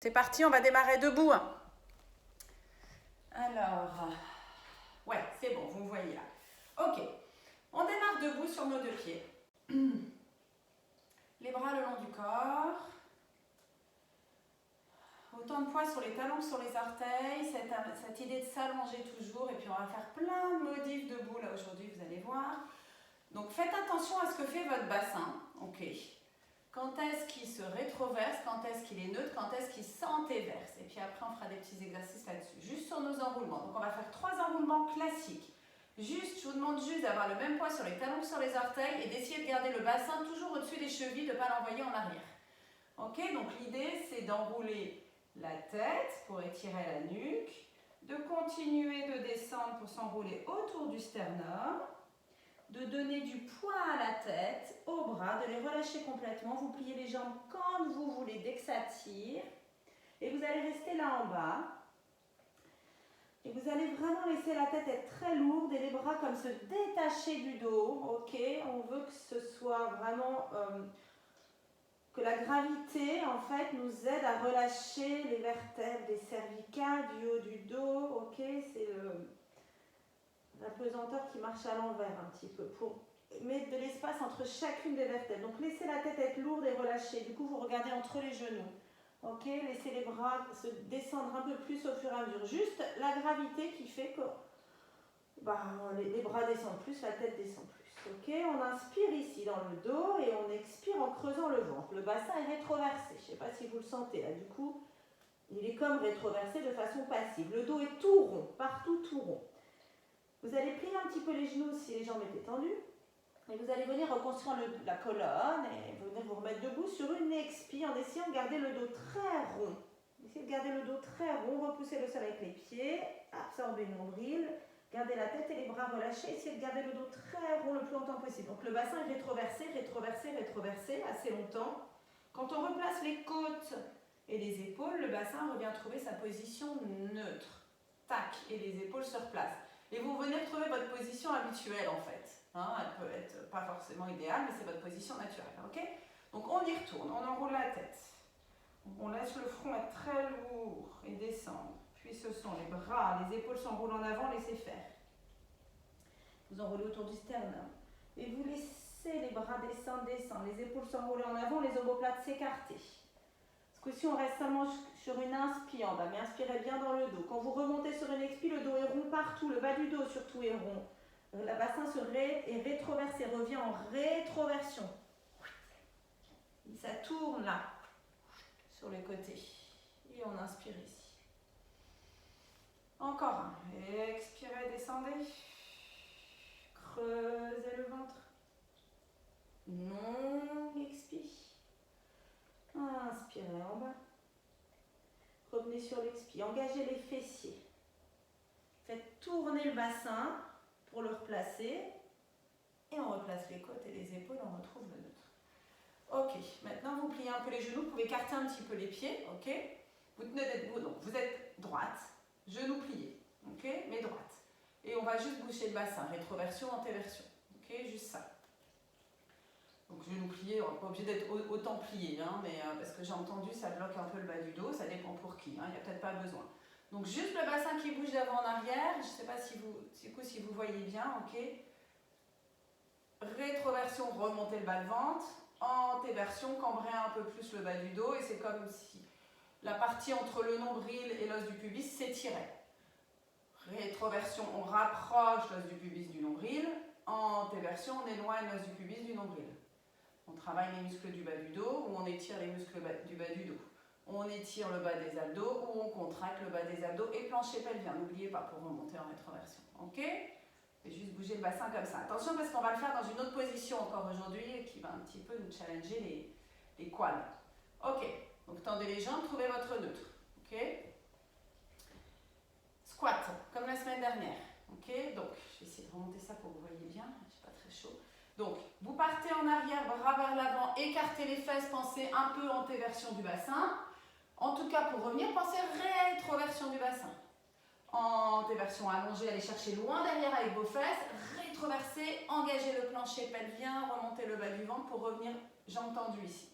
C'est parti, on va démarrer debout. Alors, ouais, c'est bon, vous me voyez là. Ok, on démarre debout sur nos deux pieds. Les bras le long du corps. Autant de poids sur les talons que sur les orteils. Cette idée de s'allonger toujours. Et puis on va faire plein de modifs debout là aujourd'hui, vous allez voir. Donc faites attention à ce que fait votre bassin. Ok. Quand est-ce qu'il se rétroverse, quand est-ce qu'il est neutre, quand est-ce qu'il s'antéverse. Et puis après, on fera des petits exercices là-dessus. Juste sur nos enroulements. Donc on va faire 3 enroulements classiques. Juste, je vous demande juste d'avoir le même poids sur les talons que sur les orteils et d'essayer de garder le bassin toujours au-dessus des chevilles, de ne pas l'envoyer en arrière. Ok, donc l'idée, c'est d'enrouler la tête pour étirer la nuque, de continuer de descendre pour s'enrouler autour du sternum, de donner du poids à la tête, aux bras, de les relâcher complètement. Vous pliez les jambes quand vous voulez, dès que ça tire. Et vous allez rester là en bas. Et vous allez vraiment laisser la tête être très lourde et les bras comme se détacher du dos. Ok, on veut que ce soit vraiment... que la gravité, en fait, nous aide à relâcher les vertèbres des cervicales, du haut du dos. Ok, c'est la pesanteur qui marche à l'envers un petit peu pour mettre de l'espace entre chacune des vertèbres. Donc laissez la tête être lourde et relâchée. Du coup, vous regardez entre les genoux. Ok, laissez les bras se descendre un peu plus au fur et à mesure. Juste la gravité qui fait que les bras descendent plus, la tête descend plus. Ok, on inspire ici dans le dos et on expire en creusant le ventre. Le bassin est rétroversé. Je ne sais pas si vous le sentez là. Du coup, il est comme rétroversé de façon passive. Le dos est tout rond, partout tout rond. Vous allez plier un petit peu les genoux si les jambes étaient tendues. Et vous allez venir reconstruire la colonne et venir vous remettre debout sur une expie en essayant de garder le dos très rond. Essayez de garder le dos très rond, repoussez le sol avec les pieds, absorbez le nombril, gardez la tête et les bras relâchés, essayez de garder le dos très rond le plus longtemps possible. Donc le bassin est rétroversé, rétroversé, rétroversé assez longtemps. Quand on replace les côtes et les épaules, le bassin revient trouver sa position neutre. Tac, et les épaules se replacent. Et vous venez retrouver votre position habituelle en fait. Elle peut être pas forcément idéale, mais c'est votre position naturelle. Ok, donc on y retourne, on enroule la tête. On laisse le front être très lourd et descendre. Puis ce sont les bras, les épaules s'enroulent en avant, laissez faire. Vous enroulez autour du sternum. Et vous laissez les bras descendre, les épaules s'enrouler en avant, les omoplates s'écarter. Ce coup-ci, on reste seulement sur une inspi en bas, mais inspirez bien dans le dos. Quand vous remontez sur une expi, le dos est rond partout, le bas du dos surtout est rond. Le bassin est rétroversé, revient en rétroversion. Ça tourne là, sur les côtés. Et on inspire ici. Encore un. Expirez, descendez. Creusez le ventre. Longue expi. Inspirez en bas. Revenez sur l'expi. Engagez les fessiers. Faites tourner le bassin pour le replacer. Et on replace les côtes et les épaules, on retrouve le neutre. Ok, maintenant vous pliez un peu les genoux, vous pouvez écarter un petit peu les pieds, ok. Vous tenez debout, donc vous êtes droite, genoux pliés, ok, mais droite. Et on va juste boucher le bassin, rétroversion, antéversion, ok, juste ça. Donc genoux pliés, on n'est pas obligé d'être autant plié, mais parce que j'ai entendu ça bloque un peu le bas du dos, ça dépend pour qui, il n'y a peut-être pas besoin. Donc juste le bassin qui bouge d'avant en arrière, je ne sais pas si vous voyez bien, ok. Rétroversion, remontez le bas de ventre. Antéversion, cambrer un peu plus le bas du dos. Et c'est comme si la partie entre le nombril et l'os du pubis s'étirait. Rétroversion, on rapproche l'os du pubis du nombril. Antéversion, on éloigne l'os du pubis du nombril. On travaille les muscles du bas du dos ou on étire les muscles du bas du dos. On étire le bas des abdos ou on contracte le bas des abdos et plancher pelvien. N'oubliez pas pour remonter en rétroversion. Ok ? Et juste bouger le bassin comme ça. Attention parce qu'on va le faire dans une autre position encore aujourd'hui qui va un petit peu nous challenger les quads. Ok, donc tendez les jambes, trouvez votre neutre. Ok. Squat, comme la semaine dernière. Ok, donc je vais essayer de remonter ça pour que vous voyez bien. Je suis pas très chaud. Donc, vous partez en arrière, bras vers l'avant, écartez les fesses, pensez un peu antéversion du bassin. En tout cas, pour revenir, pensez rétroversion du bassin. Antéversion allongée, allez chercher loin derrière avec vos fesses, rétroverser, engagez le plancher pelvien, remontez le bas du ventre pour revenir jambes tendues ici.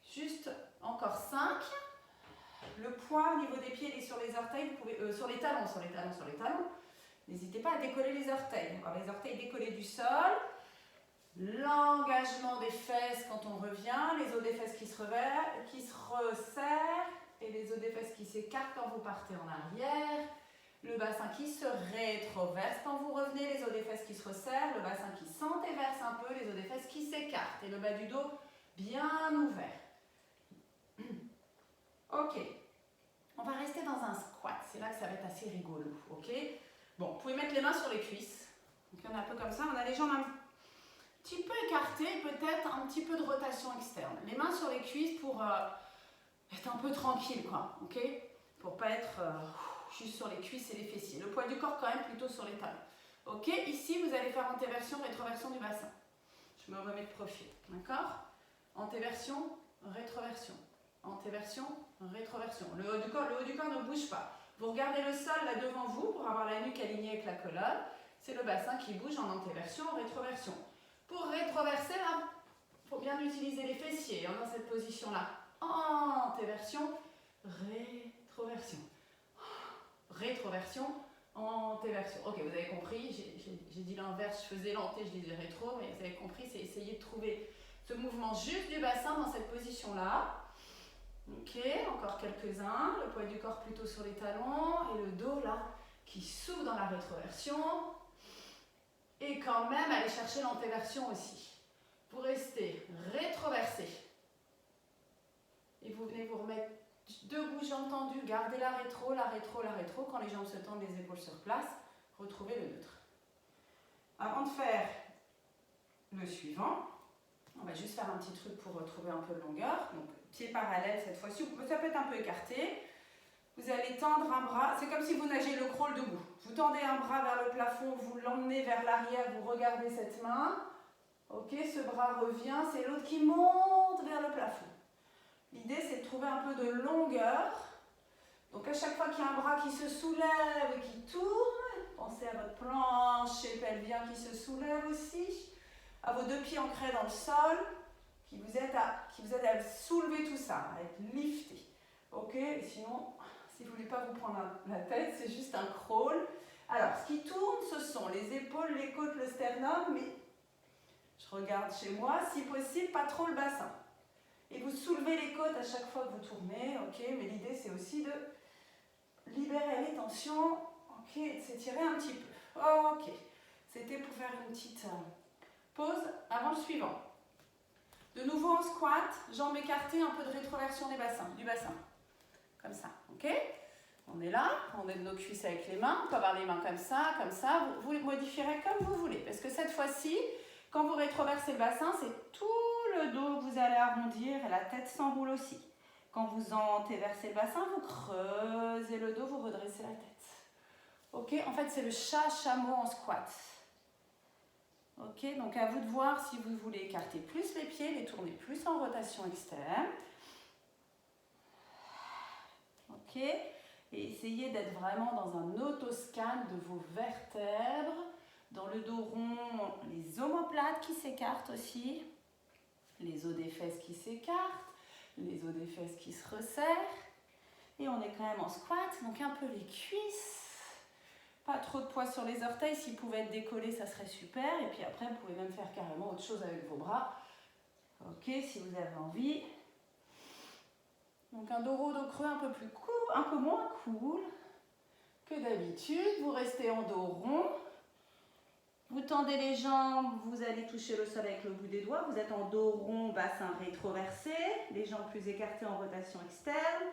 Juste encore 5, le poids au niveau des pieds et sur les orteils, vous pouvez, sur les talons. N'hésitez pas à décoller les orteils. Encore les orteils décollés du sol. L'engagement des fesses quand on revient, les os des fesses qui se resserrent et les os des fesses qui s'écartent quand vous partez en arrière. Le bassin qui se rétroverse quand vous revenez, les os des fesses qui se resserrent, le bassin qui s'antéverse un peu, les os des fesses qui s'écartent et le bas du dos bien ouvert. Ok, on va rester dans un squat, c'est là que ça va être assez rigolo, ok? Bon, vous pouvez mettre les mains sur les cuisses, donc on est un peu comme ça, on a les jambes un petit peu écartées, peut-être un petit peu de rotation externe. Les mains sur les cuisses pour être un peu tranquille, quoi, ok? Pour pas être juste sur les cuisses et les fessiers. Le poids du corps quand même plutôt sur les talons. Ok, ici vous allez faire antéversion, rétroversion du bassin. Je me remets de profil, d'accord? Antéversion, rétroversion. Antéversion, rétroversion. Le haut du corps ne bouge pas. Vous regardez le sol là devant vous pour avoir la nuque alignée avec la colonne. C'est le bassin qui bouge en antéversion, en rétroversion. Pour rétroverser, là, il faut bien utiliser les fessiers dans cette position-là. Antéversion, rétroversion. Rétroversion, antéversion. Ok, vous avez compris, j'ai dit l'inverse, je faisais l'anté, je disais rétro, mais vous avez compris, c'est essayer de trouver ce mouvement juste du bassin dans cette position-là. Ok, encore quelques-uns, le poids du corps plutôt sur les talons et le dos là qui s'ouvre dans la rétroversion. Et quand même aller chercher l'antéversion aussi. Vous restez rétroversé. Et vous venez vous remettre debout, jambes tendues, gardez la rétro, la rétro, la rétro. Quand les jambes se tendent, les épaules sur place, retrouvez le neutre. Avant de faire le suivant, on va juste faire un petit truc pour retrouver un peu de longueur. Donc, pied parallèle cette fois-ci, ça peut être un peu écarté. Vous allez tendre un bras, c'est comme si vous nagez le crawl debout. Vous tendez un bras vers le plafond, vous l'emmenez vers l'arrière, vous regardez cette main. Ok, ce bras revient, c'est l'autre qui monte vers le plafond. L'idée, c'est de trouver un peu de longueur. Donc à chaque fois qu'il y a un bras qui se soulève et qui tourne, pensez à votre plancher pelvien qui se soulève aussi, à vos deux pieds ancrés dans le sol, qui vous aident à soulever tout ça, à être lifté. Ok, et sinon, si vous ne voulez pas vous prendre la tête, c'est juste un crawl. Alors, ce qui tourne, ce sont les épaules, les côtes, le sternum, mais je regarde chez moi, si possible, pas trop le bassin. Et vous soulevez les côtes à chaque fois que vous tournez, ok, mais l'idée c'est aussi de libérer les tensions, ok, et de s'étirer un petit peu. Ok, c'était pour faire une petite pause avant le suivant. De nouveau en squat, jambes écartées, un peu de rétroversion du bassin. Comme ça, ok? On est là, on aide nos cuisses avec les mains, on peut avoir les mains comme ça, vous les modifierez comme vous voulez. Parce que cette fois-ci, quand vous rétroversez le bassin, c'est tout le dos que vous allez arrondir et la tête s'enroule aussi. Quand vous antéversez le bassin, vous creusez le dos, vous redressez la tête. Ok, en fait c'est le chat-chameau en squat. Ok, donc à vous de voir si vous voulez écarter plus les pieds, les tourner plus en rotation externe. Ok, et essayez d'être vraiment dans un autoscan de vos vertèbres, dans le dos rond, les omoplates qui s'écartent aussi, les os des fesses qui s'écartent, les os des fesses qui se resserrent, et on est quand même en squat, donc un peu les cuisses, pas trop de poids sur les orteils, s'ils pouvaient être décollés ça serait super, et puis après vous pouvez même faire carrément autre chose avec vos bras, ok, si vous avez envie. Donc un dos creux un peu plus cool, un peu moins cool que d'habitude. Vous restez en dos rond. Vous tendez les jambes, vous allez toucher le sol avec le bout des doigts. Vous êtes en dos rond, bassin rétroversé. Les jambes plus écartées en rotation externe.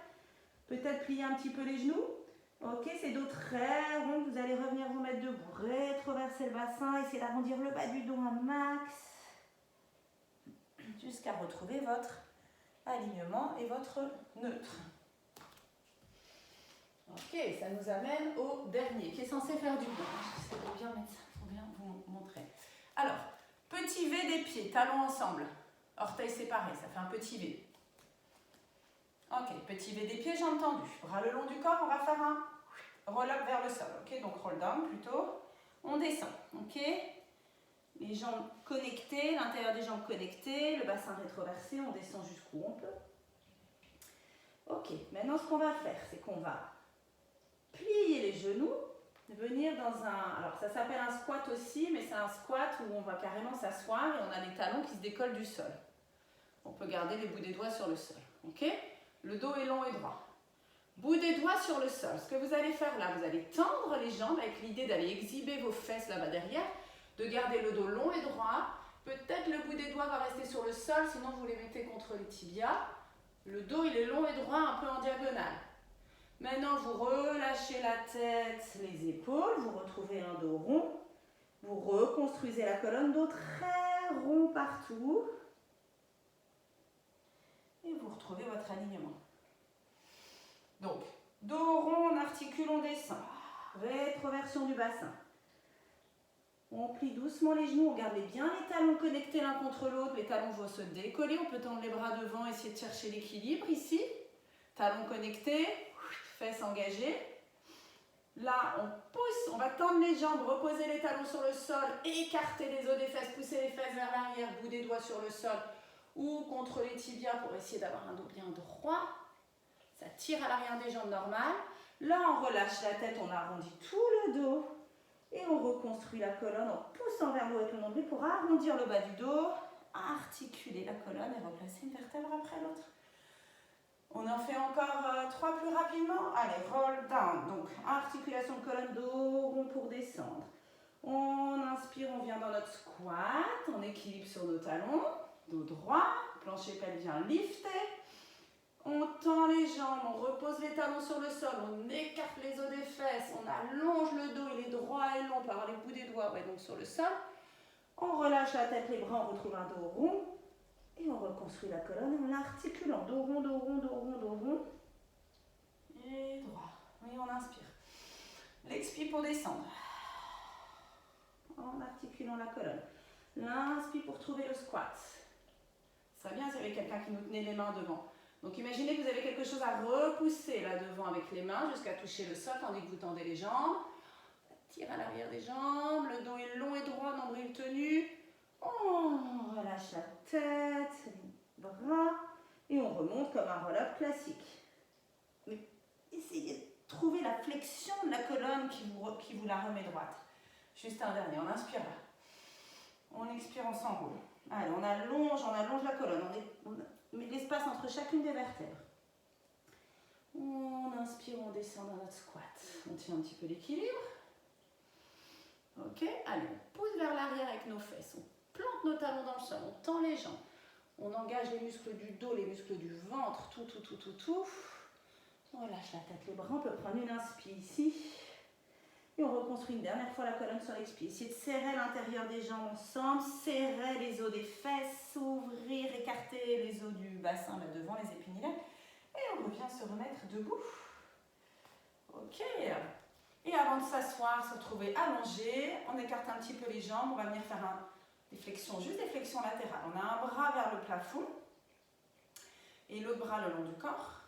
Peut-être plier un petit peu les genoux. Ok, c'est dos très rond. Vous allez revenir vous mettre debout. Rétroverser le bassin. Essayez d'arrondir le bas du dos un max. Jusqu'à retrouver votre alignement et votre neutre. Ok, ça nous amène au dernier qui est censé faire du bien. J'essaie de bien mettre ça pour bien vous montrer. Alors, petit V des pieds, talons ensemble, orteils séparés, ça fait un petit V. Ok, petit V des pieds, jambes tendues, bras le long du corps, on va faire un roll-up vers le sol. Ok, donc roll down plutôt. On descend, ok. Les jambes connectées, l'intérieur des jambes connectées, le bassin rétroversé, on descend jusqu'où on peut. Ok, maintenant ce qu'on va faire, c'est qu'on va plier les genoux, venir dans un... Alors ça s'appelle un squat aussi, mais c'est un squat où on va carrément s'asseoir et on a les talons qui se décollent du sol. On peut garder les bouts des doigts sur le sol. Ok? Le dos est long et droit. Bout des doigts sur le sol. Ce que vous allez faire là, vous allez tendre les jambes avec l'idée d'aller exhiber vos fesses là-bas derrière, de garder le dos long et droit. Peut-être le bout des doigts va rester sur le sol, sinon vous les mettez contre les tibias. Le dos il est long et droit, un peu en diagonale. Maintenant vous relâchez la tête, les épaules, vous retrouvez un dos rond. Vous reconstruisez la colonne, dos très rond partout. Et vous retrouvez votre alignement. Donc, dos rond, on articule, on descend. Rétroversion du bassin. On plie doucement les genoux, on garde bien les talons connectés l'un contre l'autre. Les talons vont se décoller, on peut tendre les bras devant, essayer de chercher l'équilibre ici. Talons connectés, fesses engagées. Là, on pousse, on va tendre les jambes, reposer les talons sur le sol, écarter les os des fesses, pousser les fesses vers l'arrière, bout des doigts sur le sol ou contre les tibias pour essayer d'avoir un dos bien droit. Ça tire à l'arrière des jambes normales. Là, on relâche la tête, on arrondit tout le dos. Et on reconstruit la colonne en poussant vers le haut avec le nombril pour arrondir le bas du dos, articuler la colonne et replacer une vertèbre après l'autre. On en fait encore 3 plus rapidement. Allez, roll down. Donc, articulation de colonne, dos rond pour descendre. On inspire, on vient dans notre squat. On équilibre sur nos talons. Dos droit, plancher pelvien lifté. On tend les jambes, on repose les talons sur le sol, on écarte les os des fesses, on allonge le dos, il est droit et long, on peut avoir les bouts des doigts, ouais, donc sur le sol. On relâche la tête, les bras, on retrouve un dos rond. Et on reconstruit la colonne en l'articulant. Dos rond, dos rond, dos rond, dos rond. Et droit. Oui, on inspire. L'expire pour descendre. En articulant la colonne. L'inspire pour trouver le squat. Ce serait bien s'il y avait quelqu'un qui nous tenait les mains devant. Donc imaginez que vous avez quelque chose à repousser là devant avec les mains jusqu'à toucher le sol tandis que vous tendez les jambes. Tire à l'arrière des jambes, le dos est long et droit, nombril tenu. On relâche la tête, les bras et on remonte comme un roll-up classique. Mais essayez de trouver la flexion de la colonne qui vous la remet droite. Juste un dernier, on inspire là. On expire, on s'enroule. Allez, on allonge la colonne. On met de l'espace entre chacune des vertèbres. On inspire, on descend dans notre squat. On tient un petit peu l'équilibre. Ok, allez, on pousse vers l'arrière avec nos fesses. On plante nos talons dans le sol, on tend les jambes. On engage les muscles du dos, les muscles du ventre, tout. On relâche la tête, les bras. On peut prendre une inspire ici. Et on reconstruit une dernière fois la colonne sur l'expire. Essayez de serrer l'intérieur des jambes ensemble, serrer les os des fesses, ouvrir, écarter les os du bassin là devant, les épinilets. Et on revient se remettre debout. Ok. Et avant de s'asseoir, se retrouver allongé, on écarte un petit peu les jambes. On va venir faire des flexions, juste des flexions latérales. On a un bras vers le plafond et l'autre bras le long du corps.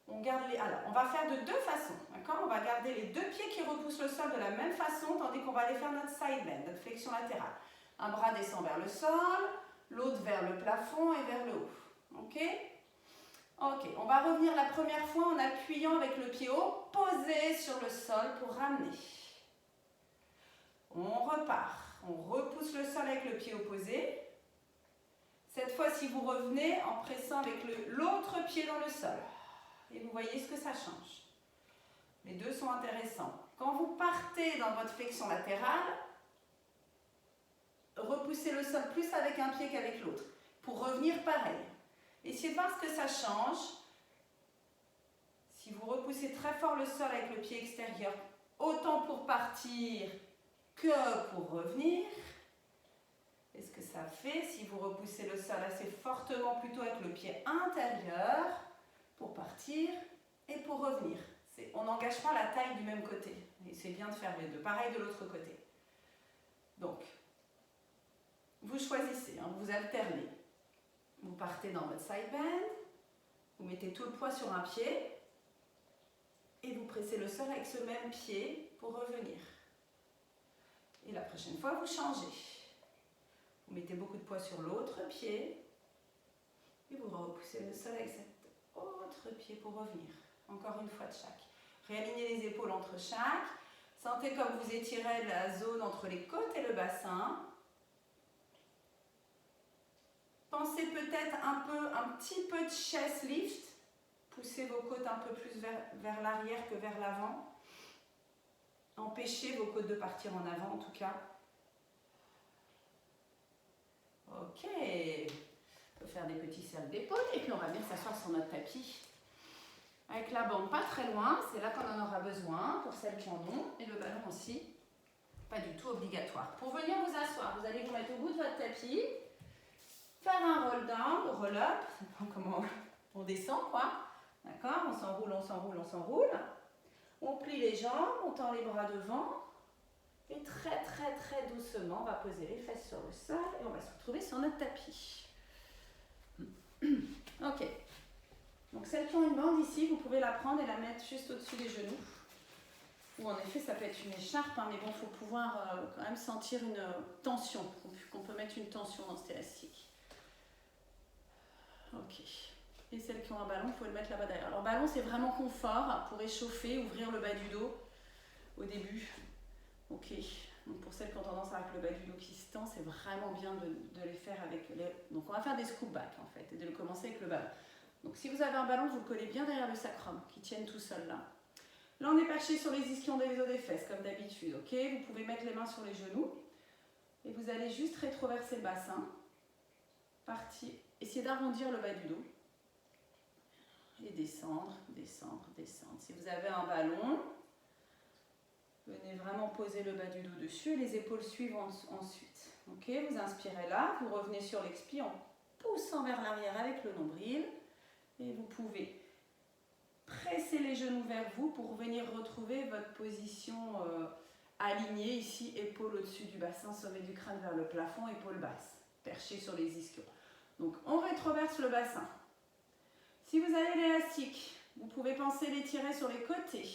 On garde alors, on va faire de deux façons, d'accord? On va garder les deux pieds qui repoussent le sol de la même façon, tandis qu'on va aller faire notre side bend, notre flexion latérale. Un bras descend vers le sol, l'autre vers le plafond et vers le haut. Ok? Ok, on va revenir la première fois en appuyant avec le pied haut, posé sur le sol pour ramener. On repart, on repousse le sol avec le pied opposé. Cette fois-ci, vous revenez en pressant avec l'autre pied dans le sol. Et vous voyez ce que ça change. Les deux sont intéressants. Quand vous partez dans votre flexion latérale, repoussez le sol plus avec un pied qu'avec l'autre. Pour revenir pareil. Essayez de voir ce que ça change. Si vous repoussez très fort le sol avec le pied extérieur, autant pour partir que pour revenir. Qu'est-ce que ça fait si vous repoussez le sol assez fortement plutôt avec le pied intérieur pour partir et pour revenir. On n'engage pas la taille du même côté. Et c'est bien de faire les deux. Pareil de l'autre côté. Donc, vous choisissez, hein, vous alternez. Vous partez dans votre side bend, vous mettez tout le poids sur un pied et vous pressez le sol avec ce même pied pour revenir. Et la prochaine fois, vous changez. Vous mettez beaucoup de poids sur l'autre pied et vous repoussez le sol avec autre pied pour revenir. Encore une fois de chaque. Réalignez les épaules entre chaque. Sentez comme vous étirez la zone entre les côtes et le bassin. Pensez peut-être un petit peu de chest lift. Poussez vos côtes un peu plus vers l'arrière que vers l'avant. Empêchez vos côtes de partir en avant en tout cas. Ok. On peut faire des petits cercles d'épaule et puis on va venir s'asseoir sur notre tapis. Avec la bande pas très loin, c'est là qu'on en aura besoin pour celles qui en ont. Et le ballon aussi, pas du tout obligatoire. Pour venir vous asseoir, vous allez vous mettre au bout de votre tapis, faire un roll down, roll up, ça dépend comment on descend quoi. D'accord? On s'enroule, on s'enroule, on s'enroule. On plie les jambes, on tend les bras devant. Et très très très doucement, on va poser les fesses sur le sol et on va se retrouver sur notre tapis. Ok. Donc celles qui ont une bande ici, vous pouvez la prendre et la mettre juste au-dessus des genoux. Ou en effet, ça peut être une écharpe, hein, mais bon, il faut pouvoir quand même sentir une tension, qu'on peut mettre une tension dans cet élastique. Ok. Et celles qui ont un ballon, vous pouvez le mettre là-bas derrière. Alors ballon, c'est vraiment confort pour échauffer, ouvrir le bas du dos au début. Ok. Donc pour celles qui ont tendance avec le bas du dos qui se tend, c'est vraiment bien de les faire avec les... Donc on va faire des scoop back en fait, et de le commencer avec le ballon. Donc si vous avez un ballon, vous le collez bien derrière le sacrum, qui tienne tout seul là. Là on est perché sur les ischions des os des fesses, comme d'habitude, ok? Vous pouvez mettre les mains sur les genoux, et vous allez juste rétroverser le bassin. Essayez d'arrondir le bas du dos. Et descendre, descendre, descendre. Si vous avez un ballon, venez vraiment poser le bas du dos dessus, et les épaules suivent ensuite. Ok? Vous inspirez là, vous revenez sur l'expi en poussant vers l'arrière avec le nombril. Et vous pouvez presser les genoux vers vous pour venir retrouver votre position alignée ici, épaule au-dessus du bassin, sommet du crâne vers le plafond, épaule basse, perché sur les ischions. Donc on rétroverse le bassin. Si vous avez l'élastique, vous pouvez penser l'étirer sur les côtés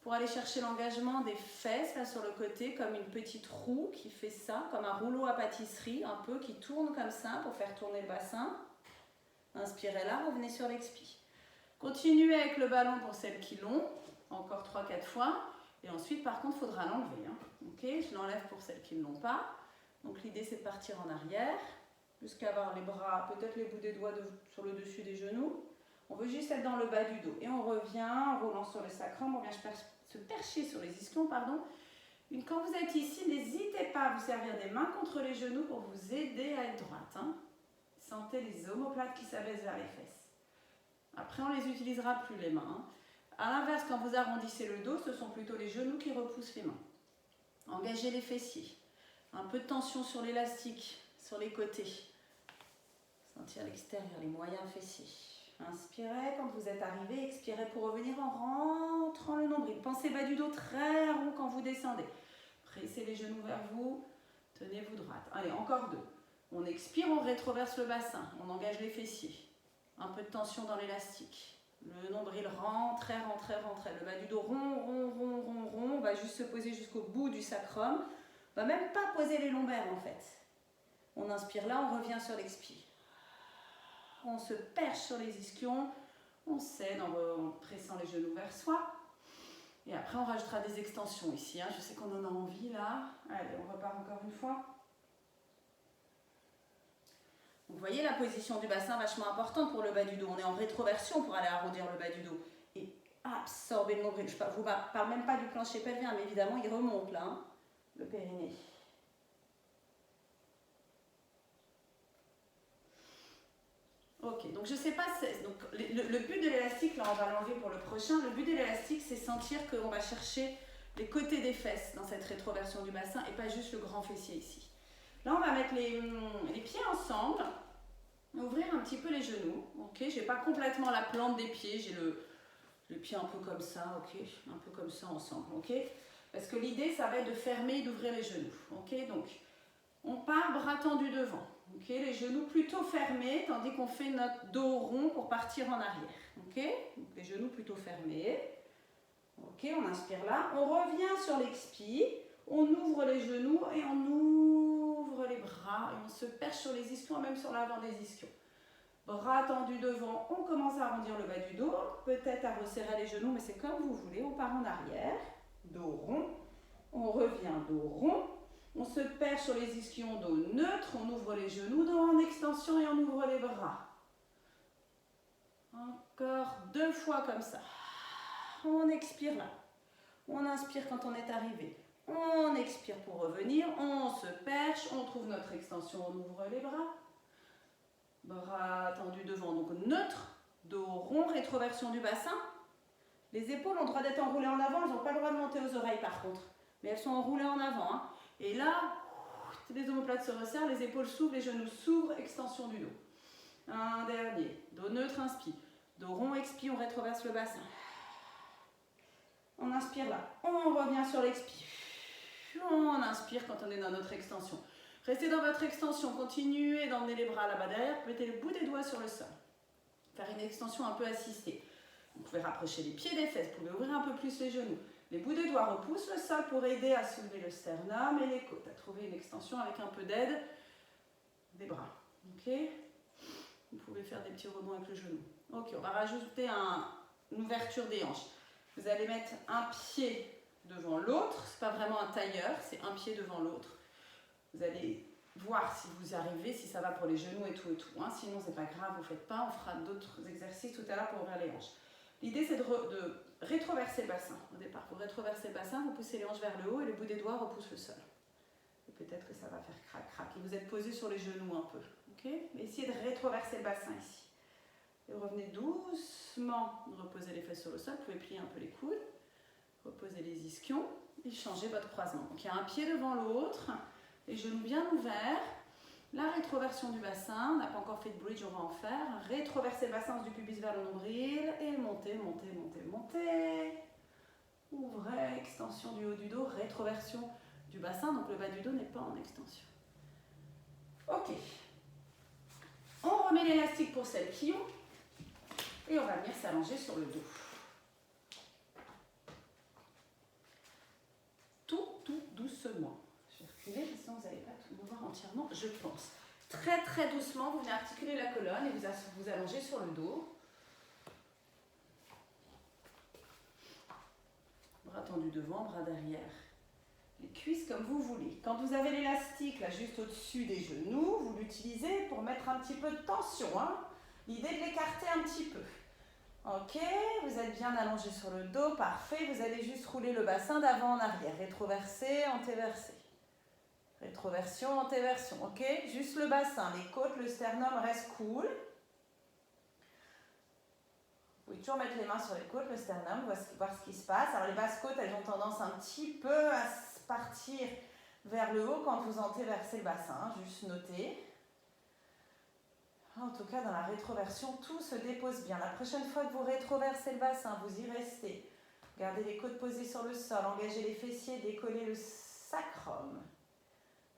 pour aller chercher l'engagement des fesses là sur le côté, comme une petite roue qui fait ça, comme un rouleau à pâtisserie, un peu qui tourne comme ça pour faire tourner le bassin. Inspirez là, revenez sur l'expi. Continuez avec le ballon pour celles qui l'ont, encore 3-4 fois. Et ensuite, par contre, il faudra l'enlever. Hein. Okay, je l'enlève pour celles qui ne l'ont pas. Donc l'idée, c'est de partir en arrière, jusqu'à avoir les bras, peut-être les bouts des doigts sur le dessus des genoux. On veut juste être dans le bas du dos. Et on revient en roulant sur le sacrum, on vient se percher sur les ischions, pardon. Quand vous êtes ici, n'hésitez pas à vous servir des mains contre les genoux pour vous aider à être droite. Hein. Sentez les omoplates qui s'abaissent vers les fesses. Après, on les utilisera plus les mains. Hein. A l'inverse, quand vous arrondissez le dos, ce sont plutôt les genoux qui repoussent les mains. Engagez les fessiers. Un peu de tension sur l'élastique, sur les côtés. Sentir à l'extérieur les moyens fessiers. Inspirez quand vous êtes arrivé, expirez pour revenir en rentrant le nombril. Pensez bas du dos très rond quand vous descendez. Pressez les genoux vers vous, tenez-vous droite. Allez, encore 2. On expire, on rétroverse le bassin, on engage les fessiers. Un peu de tension dans l'élastique. Le nombril rentre, rentre, rentre. Le bas du dos rond, rond, rond, rond, rond. On va juste se poser jusqu'au bout du sacrum. On va même pas poser les lombaires en fait. On inspire là, on revient sur l'expire. On se perche sur les ischions. On cède en pressant les genoux vers soi. Et après, on rajoutera des extensions ici. Hein. Je sais qu'on en a envie là. Allez, on repart encore une fois. Vous voyez la position du bassin vachement importante pour le bas du dos. On est en rétroversion pour aller arrondir le bas du dos. Et absorber le nombril. Je ne vous parle même pas du plancher pelvien, mais évidemment, il remonte là, hein, le périnée. Ok, donc je ne sais pas, donc le but de l'élastique, là on va l'enlever pour le prochain, le but de l'élastique c'est sentir qu'on va chercher les côtés des fesses dans cette rétroversion du bassin et pas juste le grand fessier ici. Là on va mettre les pieds ensemble, ouvrir un petit peu les genoux, ok, j'ai pas complètement la plante des pieds, j'ai le pied un peu comme ça, ok, un peu comme ça ensemble, ok, parce que l'idée ça va être de fermer et d'ouvrir les genoux, ok, donc on part bras tendus devant. Okay, les genoux plutôt fermés, tandis qu'on fait notre dos rond pour partir en arrière. Okay, donc les genoux plutôt fermés. Okay, on inspire là. On revient sur l'expi. On ouvre les genoux et on ouvre les bras. Et on se perche sur les ischions, même sur l'avant des ischions. Bras tendus devant, on commence à arrondir le bas du dos, peut-être à resserrer les genoux, mais c'est comme vous voulez. On part en arrière, dos rond, on revient dos rond, on se perche sur les ischions, dos neutre, on ouvre les genoux, dos en extension et on ouvre les bras. Encore 2 fois comme ça. On expire là. On inspire quand on est arrivé. On expire pour revenir. On se perche. On trouve notre extension. On ouvre les bras. Bras tendus devant. Donc neutre. Dos rond. Rétroversion du bassin. Les épaules ont le droit d'être enroulées en avant. Elles n'ont pas le droit de monter aux oreilles par contre. Mais elles sont enroulées en avant. Hein. Et là, les omoplates se resserrent. Les épaules s'ouvrent. Les genoux s'ouvrent. Extension du dos. Un dernier. Dos neutre. Inspire. Dos rond. Expire. On rétroverse le bassin. On inspire là, on revient sur l'expire. On inspire quand on est dans notre extension. Restez dans votre extension, continuez d'emmener les bras là-bas derrière, mettez le bout des doigts sur le sol. Faire une extension un peu assistée. Vous pouvez rapprocher les pieds des fesses, vous pouvez ouvrir un peu plus les genoux. Les bouts des doigts repoussent le sol pour aider à soulever le sternum et les côtes, à trouver une extension avec un peu d'aide des bras. Ok? Vous pouvez faire des petits rebonds avec le genou. Ok, on va rajouter une ouverture des hanches. Vous allez mettre un pied devant l'autre, c'est pas vraiment un tailleur, c'est un pied devant l'autre. Vous allez voir si vous y arrivez, si ça va pour les genoux et tout. Hein. Sinon, c'est pas grave, vous ne faites pas, on fera d'autres exercices tout à l'heure pour ouvrir les hanches. L'idée, c'est de rétroverser le bassin au départ. Pour rétroverser le bassin, vous poussez les hanches vers le haut et le bout des doigts repousse le sol. Et peut-être que ça va faire crac, crac. Et vous êtes posé sur les genoux un peu. Okay. Essayez de rétroverser le bassin ici. Et revenez doucement, reposez les fesses sur le sol, vous pouvez plier un peu les coudes, reposez les ischions et changez votre croisement. Donc il y a un pied devant l'autre, les genoux bien ouverts, la rétroversion du bassin, on n'a pas encore fait de bridge, on va en faire, rétroversez le bassin du pubis vers le nombril et montez, montez, montez, montez, ouvrez, extension du haut du dos, rétroversion du bassin, donc le bas du dos n'est pas en extension. Ok, on remet l'élastique pour celles qui ont. Et on va venir s'allonger sur le dos. Tout doucement. Je vais reculer, sinon vous n'allez pas tout me voir entièrement, je pense. Très très doucement, vous venez articuler la colonne et vous allongez sur le dos. Bras tendus devant, bras derrière. Les cuisses comme vous voulez. Quand vous avez l'élastique là juste au-dessus des genoux, vous l'utilisez pour mettre un petit peu de tension. Hein. L'idée de l'écarter un petit peu. Ok, vous êtes bien allongé sur le dos, parfait. Vous allez juste rouler le bassin d'avant en arrière. Rétroversé, antéversé. Rétroversion, antéversion. Ok, juste le bassin, les côtes, le sternum reste cool. Vous pouvez toujours mettre les mains sur les côtes, le sternum, voir ce qui se passe. Alors les basses côtes, elles ont tendance un petit peu à partir vers le haut quand vous antéversez le bassin. Juste noter. En tout cas, dans la rétroversion, tout se dépose bien. La prochaine fois que vous rétroversez le bassin, vous y restez. Gardez les côtes posées sur le sol, engagez les fessiers, décollez le sacrum.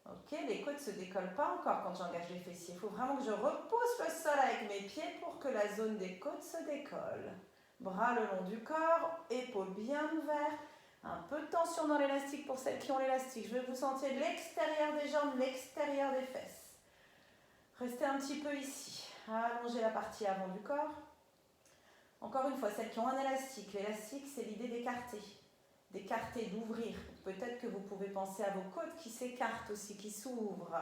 Ok, les côtes ne se décollent pas encore quand j'engage les fessiers. Il faut vraiment que je repousse le sol avec mes pieds pour que la zone des côtes se décolle. Bras le long du corps, épaules bien ouvertes. Un peu de tension dans l'élastique pour celles qui ont l'élastique. Je veux que vous sentiez l'extérieur des jambes, l'extérieur des fesses. Restez un petit peu ici. Allongez la partie avant du corps. Encore une fois, celles qui ont un élastique. L'élastique, c'est l'idée d'écarter. D'écarter, d'ouvrir. Peut-être que vous pouvez penser à vos côtes qui s'écartent aussi, qui s'ouvrent.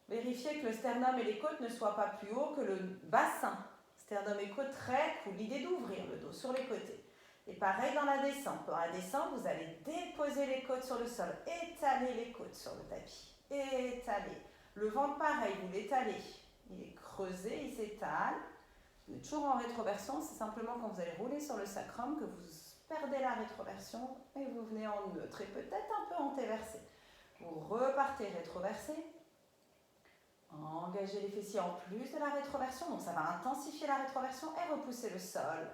Vérifiez que le sternum et les côtes ne soient pas plus hauts que le bassin. Sternum et côtes très cool. L'idée d'ouvrir le dos sur les côtés. Et pareil dans la descente. Dans la descente, vous allez déposer les côtes sur le sol. Étaler les côtes sur le tapis. Étaler. Le ventre, pareil, vous l'étalez. Il est creusé, il s'étale. Vous êtes toujours en rétroversion. C'est simplement quand vous allez rouler sur le sacrum que vous perdez la rétroversion et vous venez en neutre et peut-être un peu antéversé. Vous repartez rétroversé. Engagez les fessiers en plus de la rétroversion. Donc ça va intensifier la rétroversion et repousser le sol.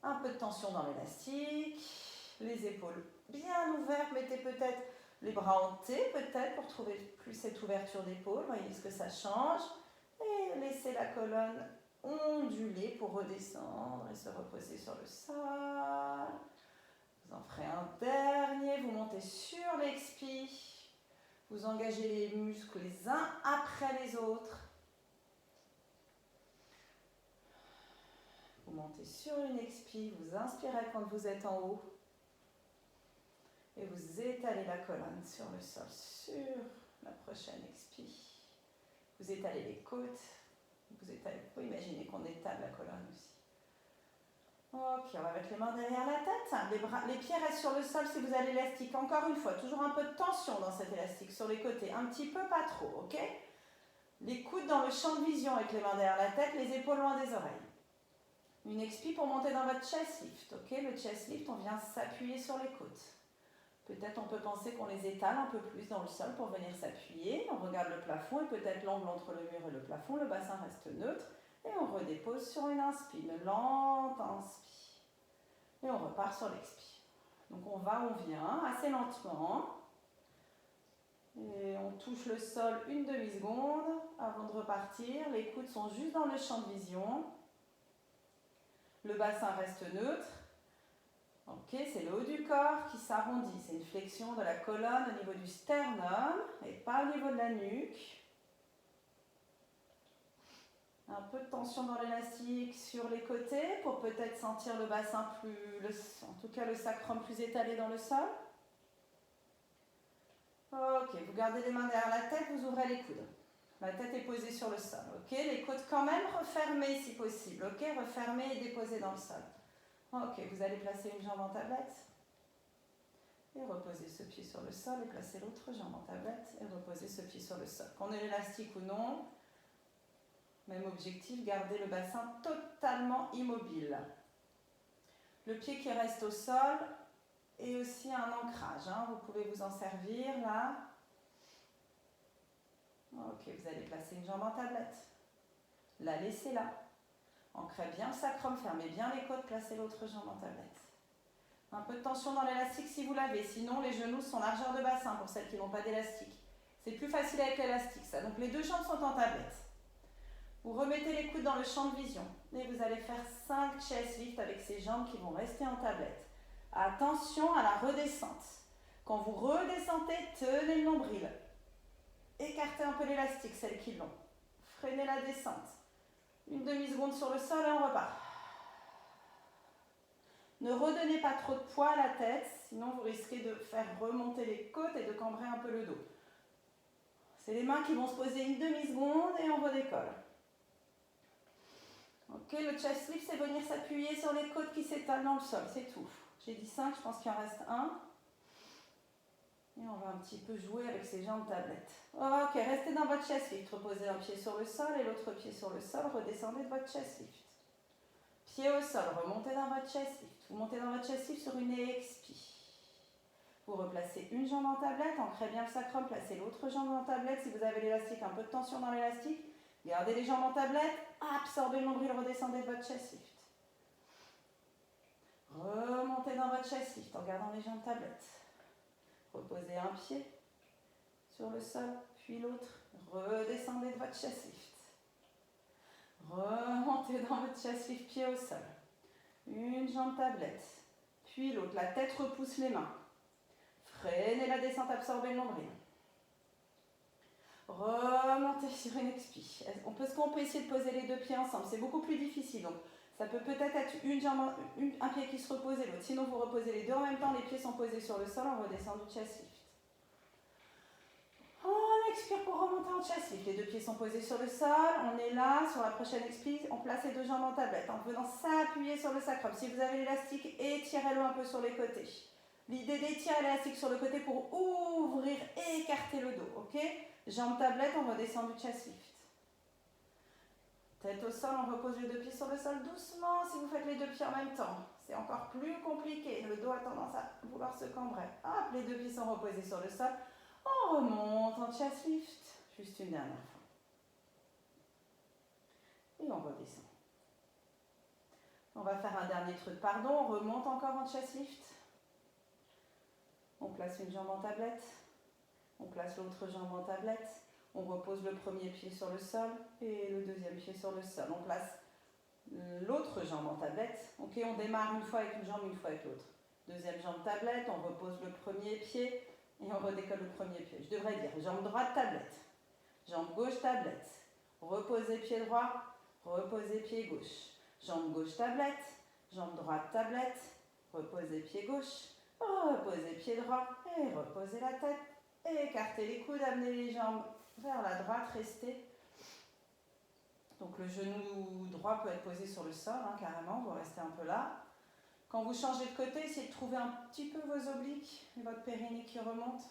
Un peu de tension dans l'élastique. Les épaules bien ouvertes. Mettez peut-être les bras en T, peut-être, pour trouver plus cette ouverture d'épaule. Voyez ce que ça change. Et laissez la colonne onduler pour redescendre et se reposer sur le sol. Vous en ferez un dernier. Vous montez sur l'expi. Vous engagez les muscles les uns après les autres. montez sur une expire, vous inspirez quand vous êtes en haut. Et vous étalez la colonne sur le sol, sur la prochaine expire. Vous étalez les côtes. Vous pouvez imaginer qu'on étale la colonne aussi. Ok, on va mettre les mains derrière la tête. Les pieds restent sur le sol si vous avez l'élastique. Encore une fois, toujours un peu de tension dans cet élastique sur les côtés. Un petit peu, pas trop, ok? Les coudes dans le champ de vision avec les mains derrière la tête, les épaules loin des oreilles. Une expire pour monter dans votre chest lift, ok? Le chest lift, on vient s'appuyer sur les côtes. Peut-être on peut penser qu'on les étale un peu plus dans le sol pour venir s'appuyer. On regarde le plafond et peut-être l'angle entre le mur et le plafond. Le bassin reste neutre. Et on redépose sur une inspire, une lente inspire. Et on repart sur l'expire. Donc on va, on vient, assez lentement. Et on touche le sol une demi-seconde avant de repartir. Les coudes sont juste dans le champ de vision. Le bassin reste neutre. Ok, c'est le haut du corps qui s'arrondit. C'est une flexion de la colonne au niveau du sternum et pas au niveau de la nuque. Un peu de tension dans l'élastique sur les côtés pour peut-être sentir le bassin en tout cas le sacrum plus étalé dans le sol. Ok, vous gardez les mains derrière la tête, vous ouvrez les coudes. La tête est posée sur le sol. Ok, les côtes quand même refermées si possible. Ok, refermées et déposées dans le sol. Ok, vous allez placer une jambe en tablette et reposer ce pied sur le sol et placer l'autre jambe en tablette et reposer ce pied sur le sol. Qu'on ait l'élastique ou non, même objectif, garder le bassin totalement immobile. Le pied qui reste au sol est aussi un ancrage. Vous pouvez vous en servir là. Ok, vous allez placer une jambe en tablette. La laissez là. Ancrez bien le sacrum, fermez bien les côtes, placez l'autre jambe en tablette. Un peu de tension dans l'élastique si vous l'avez, sinon les genoux sont largeur de bassin pour celles qui n'ont pas d'élastique. C'est plus facile avec l'élastique ça. Donc les deux jambes sont en tablette. Vous remettez les coudes dans le champ de vision et vous allez faire 5 chest lift avec ces jambes qui vont rester en tablette. Attention à la redescente. Quand vous redescendez, tenez le nombril. Écartez un peu l'élastique, celles qui l'ont. Freinez la descente. Une demi-seconde sur le sol et on repart. Ne redonnez pas trop de poids à la tête, sinon vous risquez de faire remonter les côtes et de cambrer un peu le dos. C'est les mains qui vont se poser une demi-seconde et on redécolle. Ok, le chest lift, c'est venir s'appuyer sur les côtes qui s'étalent dans le sol, c'est tout. J'ai dit 5, je pense qu'il en reste un. Et on va un petit peu jouer avec ces jambes tablettes. Ok, restez dans votre chest lift. Reposez un pied sur le sol et l'autre pied sur le sol. Redescendez de votre chest lift. Pied au sol, remontez dans votre chest lift. Vous montez dans votre chest lift sur une expire. Vous replacez une jambe en tablette, ancrez bien le sacrum, placez l'autre jambe en tablette. Si vous avez l'élastique, un peu de tension dans l'élastique. Gardez les jambes en tablette, absorbez le nombril, redescendez de votre chest lift. Remontez dans votre chest lift en gardant les jambes tablettes. Reposez un pied sur le sol, puis l'autre. Redescendez de votre chest lift. Remontez dans votre chest lift, pied au sol. Une jambe tablette, puis l'autre. La tête repousse les mains. Freinez la descente, absorbez le nombril. Remontez sur une expire. Est-ce qu'on peut essayer de poser les deux pieds ensemble? C'est beaucoup plus difficile. Donc, ça peut peut-être être une jambe, un pied qui se repose et l'autre. Sinon, vous reposez les deux en même temps. Les pieds sont posés sur le sol. On redescend du chest lift. On expire pour remonter en chest lift. Les deux pieds sont posés sur le sol. On est là. Sur la prochaine expire, on place les deux jambes en tablette en venant s'appuyer sur le sacrum. Si vous avez l'élastique, étirez-le un peu sur les côtés. L'idée d'étirer l'élastique sur le côté pour ouvrir et écarter le dos. Ok? Jambes tablette, on redescend du chest lift. Tête au sol, on repose les deux pieds sur le sol doucement si vous faites les deux pieds en même temps. C'est encore plus compliqué. Le dos a tendance à vouloir se cambrer. Hop, les deux pieds sont reposés sur le sol. On remonte en chest lift. Juste une dernière fois. Et on redescend. On va faire un dernier truc. Pardon, on remonte encore en chest lift. On place une jambe en tablette. On place l'autre jambe en tablette. On repose le premier pied sur le sol et le deuxième pied sur le sol. On place l'autre jambe en tablette. Ok, on démarre une fois avec une jambe, une fois avec l'autre. Deuxième jambe tablette, on repose le premier pied et on redécolle le premier pied. Je devrais dire jambe droite tablette, jambe gauche tablette. Reposez pied droit, reposez pied gauche. Jambe gauche tablette, jambe droite tablette, reposez pied gauche, reposez pied droit et reposez la tête. Écartez les coudes, amenez les jambes vers la droite, restez. Donc le genou droit peut être posé sur le sol, hein, carrément, vous restez un peu là. Quand vous changez de côté, essayez de trouver un petit peu vos obliques et votre périnée qui remonte.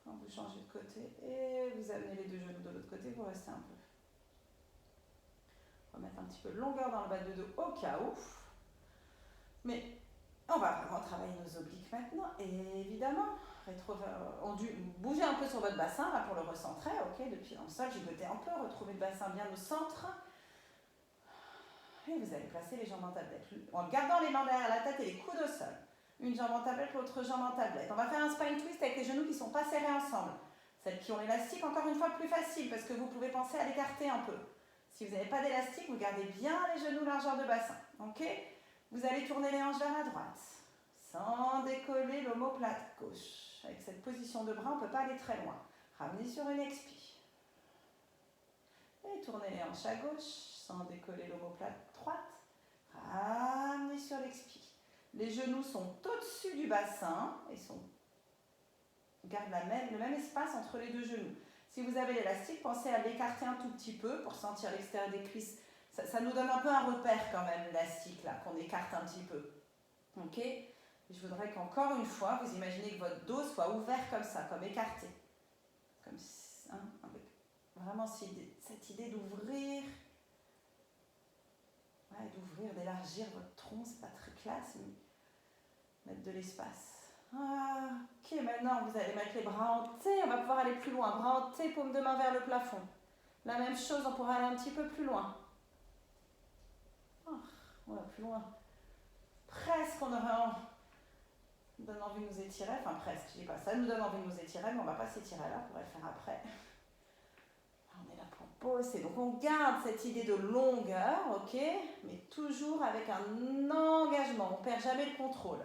Quand vous changez de côté et vous amenez les deux genoux de l'autre côté, vous restez un peu. On va mettre un petit peu de longueur dans le bas de dos au cas où. Mais on va vraiment travailler nos obliques maintenant. Et évidemment, bougez un peu sur votre bassin là pour le recentrer. Ok, depuis dans le sol, gigotez un peu, retrouvez le bassin bien au centre. Et vous allez placer les jambes en tablette. En gardant les mains derrière la tête et les coudes au sol. Une jambe en tablette, l'autre jambe en tablette. On va faire un spine twist avec les genoux qui ne sont pas serrés ensemble. Celles qui ont l'élastique, encore une fois, plus facile parce que vous pouvez penser à l'écarter un peu. Si vous n'avez pas d'élastique, vous gardez bien les genoux largeur de bassin. Ok? Vous allez tourner les hanches vers la droite. Sans décoller l'omoplate gauche. Avec cette position de bras, on ne peut pas aller très loin. Ramenez sur une expie. Et tournez les hanches à gauche, sans décoller l'omoplate droite. Ramenez sur l'expi. Les genoux sont au-dessus du bassin et gardent le même espace entre les deux genoux. Si vous avez l'élastique, pensez à l'écarter un tout petit peu pour sentir l'extérieur des cuisses. Ça nous donne un peu un repère quand même, l'élastique, là, qu'on écarte un petit peu. Ok? Je voudrais qu'encore une fois, vous imaginez que votre dos soit ouvert comme ça, comme écarté. Comme hein, avec vraiment cette idée d'ouvrir. Ouais, d'élargir votre tronc, c'est pas très classe, mais mettre de l'espace. Ok, maintenant vous allez mettre les bras en T, on va pouvoir aller plus loin. Bras en T, paume de main vers le plafond. La même chose, on pourra aller un petit peu plus loin. Ouais, plus loin. Presque, on donne envie de nous étirer, enfin presque, je dis pas ça, nous donne envie de nous étirer, mais on va pas s'étirer là, on va le faire après. On est là pour bosser, donc on garde cette idée de longueur, ok, mais toujours avec un engagement, on perd jamais le contrôle.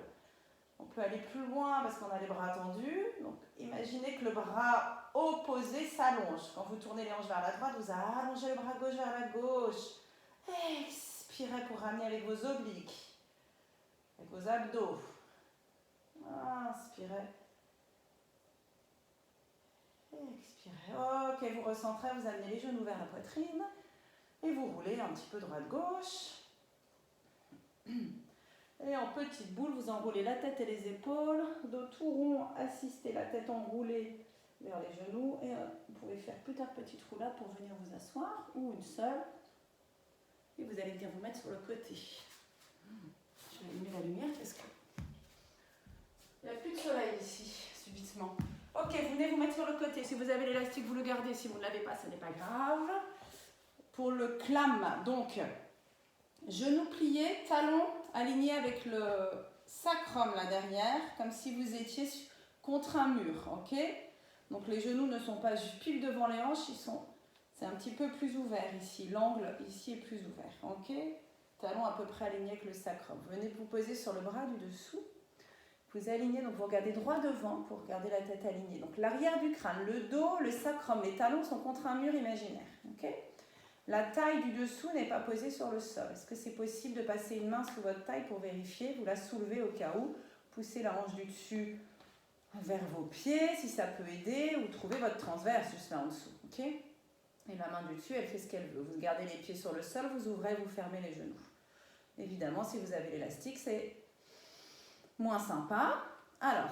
On peut aller plus loin parce qu'on a les bras tendus, donc imaginez que le bras opposé s'allonge. Quand vous tournez les hanches vers la droite, vous allongez le bras gauche vers la gauche. Expirez pour ramener avec vos obliques, avec vos abdos. Inspirez. Expirez. Ok, vous recentrez, vous amenez les genoux vers la poitrine et vous roulez un petit peu droite-gauche. Et en petite boule, vous enroulez la tête et les épaules, dos tout rond, assistez la tête enroulée vers les genoux et vous pouvez faire plusieurs petites roulades pour venir vous asseoir ou une seule. Et vous allez venir vous mettre sur le côté. Je vais allumer la lumière parce que il n'y a plus de soleil ici, subitement. Ok, vous venez vous mettre sur le côté. Si vous avez l'élastique, vous le gardez. Si vous ne l'avez pas, ce n'est pas grave. Pour le clam, donc, genoux pliés, talons alignés avec le sacrum là derrière, comme si vous étiez contre un mur, ok? Donc les genoux ne sont pas pile devant les hanches, c'est un petit peu plus ouvert ici. L'angle ici est plus ouvert, ok? Talons à peu près alignés avec le sacrum. Vous venez vous poser sur le bras du dessous. Vous alignez, donc vous regardez droit devant pour garder la tête alignée. Donc l'arrière du crâne, le dos, le sacrum, les talons sont contre un mur imaginaire. Okay, la taille du dessous n'est pas posée sur le sol. Est-ce que c'est possible de passer une main sous votre taille pour vérifier? Vous la soulevez au cas où. Poussez la hanche du dessus vers vos pieds si ça peut aider. Ou trouvez votre transverse juste là en dessous. Okay, et la main du dessus, elle fait ce qu'elle veut. Vous gardez les pieds sur le sol, vous ouvrez, vous fermez les genoux. Évidemment, si vous avez l'élastique, c'est moins sympa. Alors,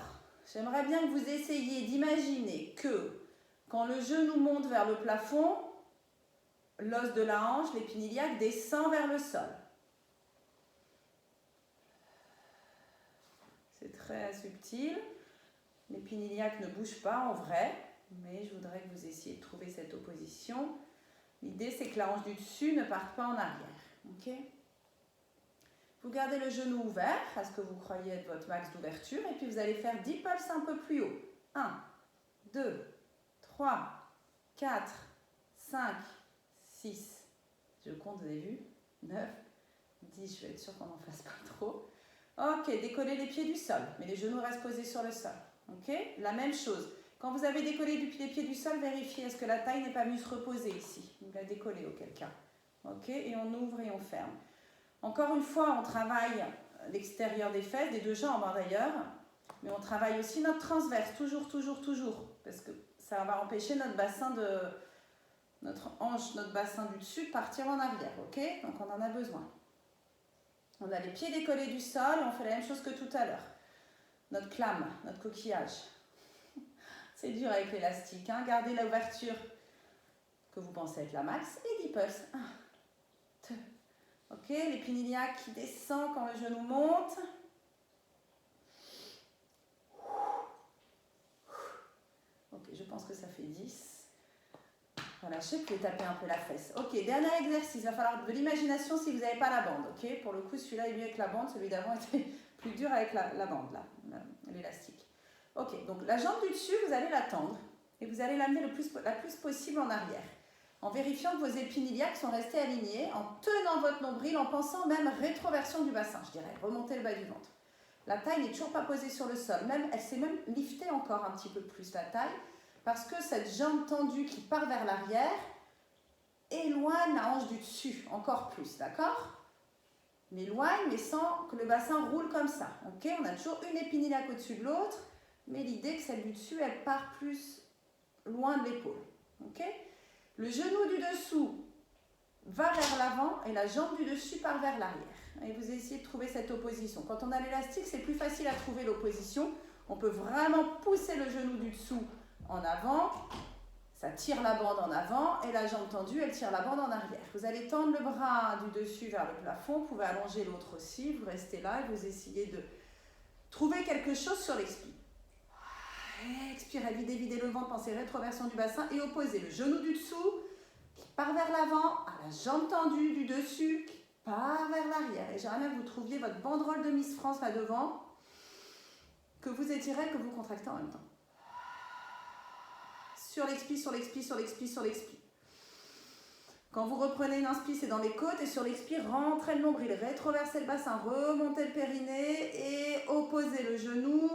j'aimerais bien que vous essayiez d'imaginer que quand le genou monte vers le plafond, l'os de la hanche, l'épiniliaque, descend vers le sol. C'est très subtil. L'épiniliaque ne bouge pas en vrai, mais je voudrais que vous essayiez de trouver cette opposition. L'idée, c'est que la hanche du dessus ne parte pas en arrière. Ok ? Vous gardez le genou ouvert à ce que vous croyez être votre max d'ouverture et puis vous allez faire 10 pulses un peu plus haut. 1, 2, 3, 4, 5, 6, je compte, vous avez vu, 9, 10, je vais être sûre qu'on n'en fasse pas trop. Ok, décollez les pieds du sol, mais les genoux restent posés sur le sol. Ok, la même chose. Quand vous avez décollé les pieds du sol, vérifiez est-ce que la taille n'est pas venue se reposer ici. Vous la décollez auquel cas. Ok, et on ouvre et on ferme. Encore une fois, on travaille l'extérieur des fesses, des deux jambes d'ailleurs, mais on travaille aussi notre transverse, toujours, toujours, toujours, parce que ça va empêcher notre bassin notre hanche, notre bassin du dessus de partir en arrière, ok? Donc on en a besoin. On a les pieds décollés du sol, on fait la même chose que tout à l'heure. Notre clame, notre coquillage. C'est dur avec l'élastique, hein? Gardez l'ouverture que vous pensez être la max et 10 pulses. 1, 2, ok? L'épinilia qui descend quand le genou monte. Ok, je pense que ça fait 10. Relâchez, vous pouvez taper un peu la fesse. Ok, dernier exercice, il va falloir de l'imagination si vous n'avez pas la bande. Ok, pour le coup, celui-là est mieux avec la bande, celui d'avant était plus dur avec la bande, là, l'élastique. Ok, donc la jambe du dessus, vous allez la tendre et vous allez l'amener la plus possible en arrière, en vérifiant que vos épiniliacs sont restés alignés, en tenant votre nombril, en pensant même rétroversion du bassin, je dirais, remonter le bas du ventre. La taille n'est toujours pas posée sur le sol, elle s'est même liftée encore un petit peu plus, la taille, parce que cette jambe tendue qui part vers l'arrière éloigne la hanche du dessus, encore plus, d'accord? L'éloigne, mais sans que le bassin roule comme ça, ok? On a toujours une épinilaque au-dessus de l'autre, mais l'idée que celle du dessus, elle part plus loin de l'épaule, ok? Le genou du dessous va vers l'avant et la jambe du dessus part vers l'arrière. Et vous essayez de trouver cette opposition. Quand on a l'élastique, c'est plus facile à trouver l'opposition. On peut vraiment pousser le genou du dessous en avant, ça tire la bande en avant, et la jambe tendue, elle tire la bande en arrière. Vous allez tendre le bras du dessus vers le plafond, vous pouvez allonger l'autre aussi, vous restez là et vous essayez de trouver quelque chose sur l'expire. Expirez, videz le ventre, pensez rétroversion du bassin et opposez le genou du dessous qui part vers l'avant à la jambe tendue du dessus qui part vers l'arrière. Et j'aimerais bien que vous trouviez votre banderole de Miss France là devant, que vous étirez, que vous contractez en même temps. Sur l'expire, sur l'expire, sur l'expire, sur l'expire. Quand vous reprenez une inspire, c'est dans les côtes, et sur l'expire, rentrez le nombril, rétroversez le bassin, remontez le périnée et opposez le genou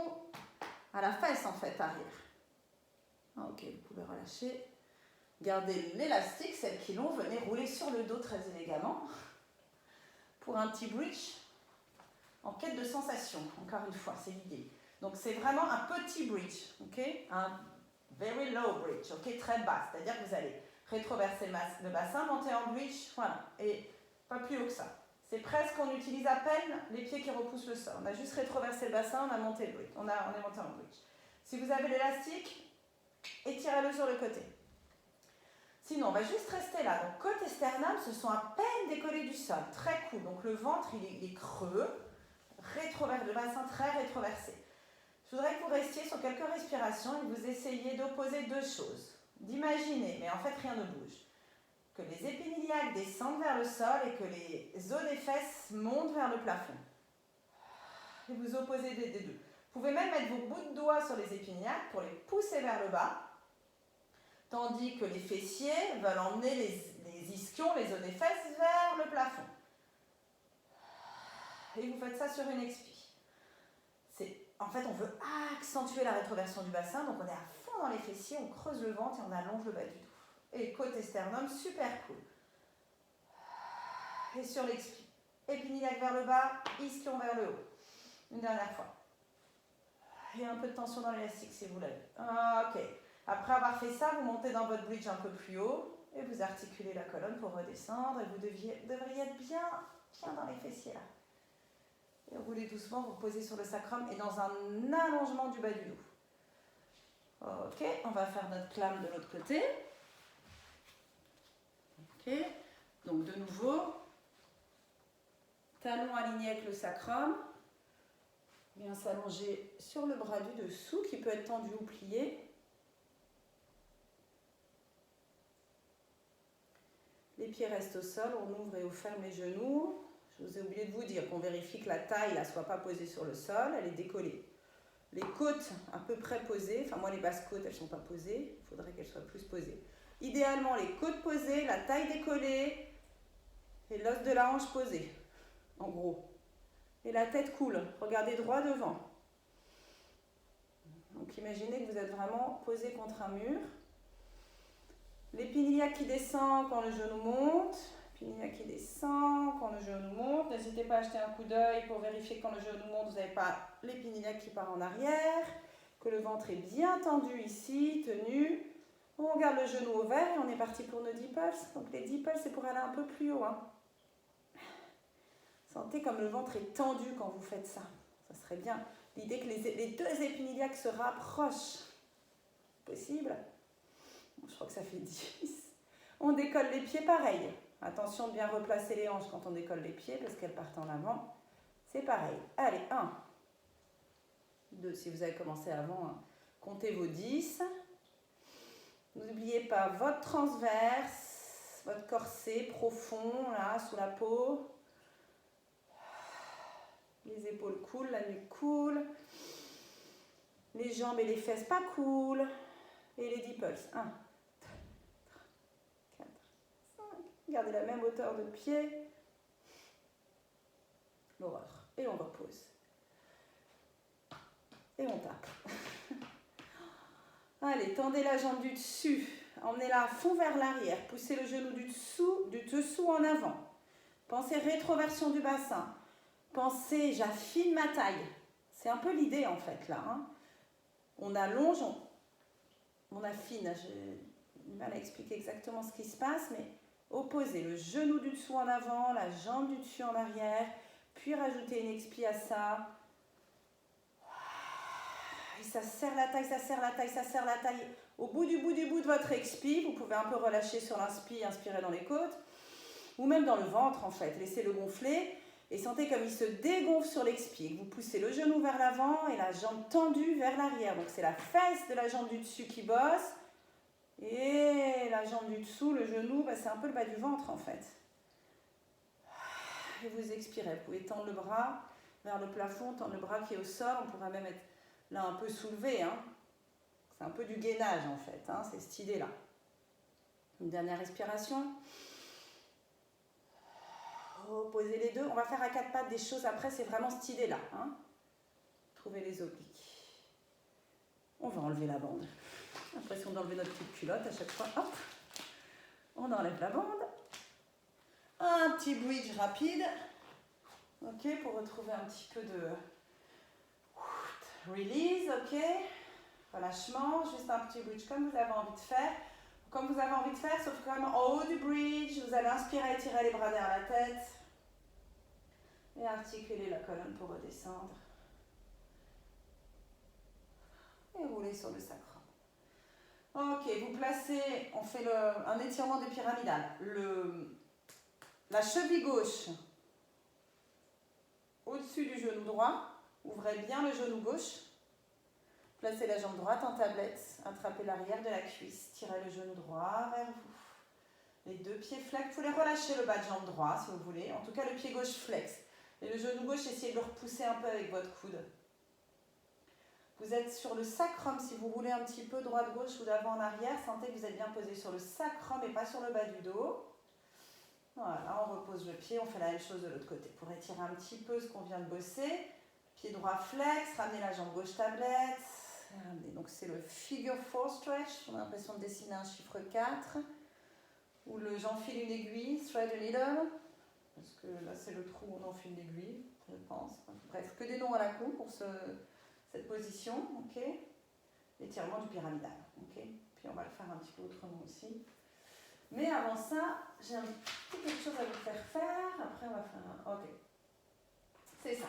à la fesse en fait, arrière. Ok, vous pouvez relâcher. Gardez l'élastique, celles qui l'ont, venez rouler sur le dos très élégamment pour un petit bridge en quête de sensation. Encore une fois, c'est l'idée. Donc c'est vraiment un petit bridge, ok? Un very low bridge, ok? Très bas, c'est-à-dire que vous allez rétroverser le bassin, monter en bridge, voilà, et pas plus haut que ça. C'est presque, on utilise à peine les pieds qui repoussent le sol. On a juste rétroversé le bassin, on a monté le bridge, on est monté en bridge. Si vous avez l'élastique, étirez-le sur le côté. Sinon, on va juste rester là. Donc, côte et sternum se sont à peine décollés du sol, très cool. Donc, le ventre, il est creux, le bassin très rétroversé. Je voudrais que vous restiez sur quelques respirations et vous essayiez d'opposer deux choses. D'imaginer, mais en fait, rien ne bouge, que les épiniliacs descendent vers le sol et que les os des fesses montent vers le plafond. Et vous opposez des deux. Vous pouvez même mettre vos bouts de doigts sur les épiniliacs pour les pousser vers le bas, tandis que les fessiers veulent emmener les ischions, les os des fesses, vers le plafond. Et vous faites ça sur une expire. En fait, on veut accentuer la rétroversion du bassin, donc on est à fond dans les fessiers, on creuse le ventre et on allonge le bas du dos. Et côte et sternum, super cool. Et sur l'expire, épinilac vers le bas, ischion vers le haut. Une dernière fois. Et un peu de tension dans l'élastique si vous l'avez. Ok. Après avoir fait ça, vous montez dans votre bridge un peu plus haut et vous articulez la colonne pour redescendre et vous devriez être bien dans les fessiers là. Et roulez doucement, vous posez sur le sacrum et dans un allongement du bas du dos. Ok, on va faire notre clame de l'autre côté. Ok, donc de nouveau, talon aligné avec le sacrum. Bien s'allonger sur le bras du dessous qui peut être tendu ou plié. Les pieds restent au sol, on ouvre et on ferme les genoux. Je vous ai oublié de vous dire qu'on vérifie que la taille ne soit pas posée sur le sol, elle est décollée. Les côtes à peu près posées, enfin moi les basses côtes elles ne sont pas posées, il faudrait qu'elles soient plus posées. Idéalement les côtes posées, la taille décollée et l'os de la hanche posé, en gros. Et la tête coule, regardez droit devant. Donc imaginez que vous êtes vraiment posé contre un mur. L'épinilac qui descend quand le genou monte, puis L'épinilia qui descend quand le genou monte. N'hésitez pas à jeter un coup d'œil pour vérifier que quand le genou monte, vous n'avez pas l'épinilia qui part en arrière. Que le ventre est bien tendu ici, tenu. On garde le genou ouvert et on est parti pour nos 10 pulses. Donc les 10 pulses, c'est pour aller un peu plus haut. Hein. Sentez comme le ventre est tendu quand vous faites ça. Ça serait bien. L'idée que les deux épiniliacs se rapprochent. Possible? Bon, je crois que ça fait 10. On décolle les pieds pareil. Attention de bien replacer les hanches quand on décolle les pieds parce qu'elles partent en avant. C'est pareil. Allez, 1, 2, si vous avez commencé avant, hein. Comptez vos 10. N'oubliez pas votre transverse, votre corset profond, là, sous la peau. Les épaules cool, la nuque cool. Les jambes et les fesses pas cool. Et les 10 pulses. 1, 2, 3, 4, 5. Gardez la même hauteur de pied. L'horreur. Et on repose. Et on tape. Allez, tendez la jambe du dessus. Emmenez-la à fond vers l'arrière. Poussez le genou du dessous en avant. Pensez rétroversion du bassin. Pensez, j'affine ma taille. C'est un peu l'idée en fait là. Hein. On allonge, on affine. J'ai du mal à expliquer exactement ce qui se passe, mais opposez le genou du dessous en avant, la jambe du dessus en arrière, puis rajoutez une expie à ça. Et ça serre la taille, ça serre la taille, ça serre la taille. Au bout de votre expi, vous pouvez un peu relâcher sur l'inspi, inspirer dans les côtes, ou même dans le ventre en fait. Laissez-le gonfler et sentez comme il se dégonfle sur l'expi. Vous poussez le genou vers l'avant et la jambe tendue vers l'arrière. Donc c'est la fesse de la jambe du dessus qui bosse et la jambe du dessous, le genou, c'est un peu le bas du ventre en fait. Et vous expirez. Vous pouvez tendre le bras vers le plafond, tendre le bras qui est au sol. On pourra même être là un peu soulevé. Hein. C'est un peu du gainage en fait. Hein. C'est cette idée-là. Une dernière respiration. Reposez les deux. On va faire à 4 pattes des choses après. C'est vraiment cette idée-là. Hein. Trouvez les obliques. On va enlever la bande. L'impression d'enlever notre petite culotte à chaque fois. Hop. On enlève la bande. Un petit bridge rapide. Ok, pour retrouver un petit peu de release. Ok. Relâchement. Juste un petit bridge comme vous avez envie de faire. Comme vous avez envie de faire, sauf quand même en haut du bridge, vous allez inspirer, étirer les bras derrière la tête. Et articuler la colonne pour redescendre. Et rouler sur le sacrum. Ok, vous placez, on fait un étirement des pyramidales. La cheville gauche au-dessus du genou droit. Ouvrez bien le genou gauche. Placez la jambe droite en tablette. Attrapez l'arrière de la cuisse. Tirez le genou droit vers vous. Les deux pieds flex. Vous pouvez relâcher le bas de jambe droit si vous voulez. En tout cas, le pied gauche flex. Et le genou gauche, essayez de le repousser un peu avec votre coude. Vous êtes sur le sacrum. Si vous roulez un petit peu droite-gauche ou d'avant en arrière, sentez que vous êtes bien posé sur le sacrum et pas sur le bas du dos. Voilà, on repose le pied. On fait la même chose de l'autre côté. Pour étirer un petit peu ce qu'on vient de bosser. Pied droit flex. Ramenez la jambe gauche tablette. Donc c'est le figure 4 stretch. On a l'impression de dessiner un chiffre 4. Où j'enfile une aiguille, thread a needle. Parce que là c'est le trou où on enfile l'aiguille, je pense. Bref, que des noms à la con pour cette position. Ok. L'étirement du pyramidal. Ok. Puis on va le faire un petit peu autrement aussi. Mais avant ça, j'ai un petit quelque chose à vous faire. Après on va faire un... Ok. C'est ça.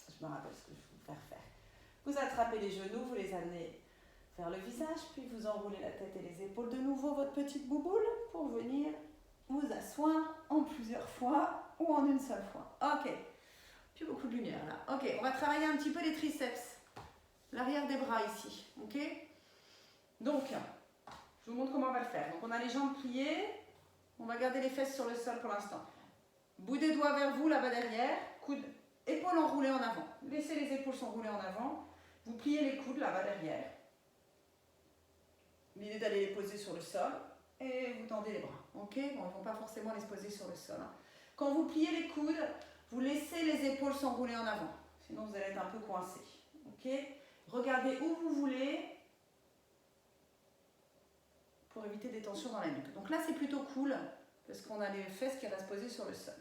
Je me rappelle ce que je vais vous faire faire. Vous attrapez les genoux, vous les amenez vers le visage, puis vous enroulez la tête et les épaules de nouveau, votre petite bouboule, pour venir vous asseoir en plusieurs fois ou en une seule fois. Ok, plus beaucoup de lumière là. Ok, on va travailler un petit peu les triceps, l'arrière des bras ici. Ok, donc, je vous montre comment on va le faire. Donc on a les jambes pliées, on va garder les fesses sur le sol pour l'instant. Bout des doigts vers vous, là-bas derrière, coude, épaules enroulées en avant. Laissez les épaules s'enrouler en avant. Vous pliez les coudes là-bas derrière. L'idée d'aller les poser sur le sol et vous tendez les bras. Ok, bon, ils ne vont pas forcément les poser sur le sol. Hein. Quand vous pliez les coudes, vous laissez les épaules s'enrouler en avant. Sinon, vous allez être un peu coincé. Ok, regardez où vous voulez pour éviter des tensions dans la nuque. Donc là, c'est plutôt cool parce qu'on a les fesses qui restent posées sur le sol.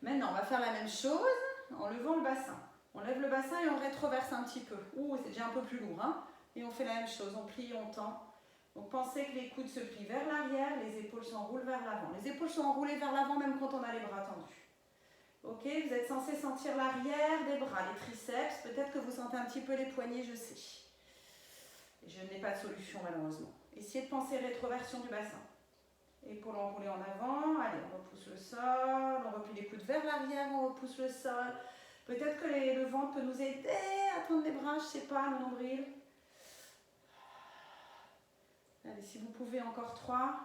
Maintenant, on va faire la même chose en levant le bassin. On lève le bassin et on rétroverse un petit peu. Ouh, c'est déjà un peu plus lourd, hein. Et on fait la même chose, on plie, on tend. Donc pensez que les coudes se plient vers l'arrière, les épaules s'enroulent vers l'avant. Les épaules sont enroulées vers l'avant même quand on a les bras tendus. Ok, vous êtes censé sentir l'arrière des bras, les triceps. Peut-être que vous sentez un petit peu les poignets, je sais. Et je n'ai pas de solution malheureusement. Essayez de penser rétroversion du bassin. Épaules enroulées en avant, allez, on repousse le sol, on replie les coudes vers l'arrière, on repousse le sol. Peut-être que le ventre peut nous aider à tendre les bras, je ne sais pas, le nombril. Allez, si vous pouvez, encore 3.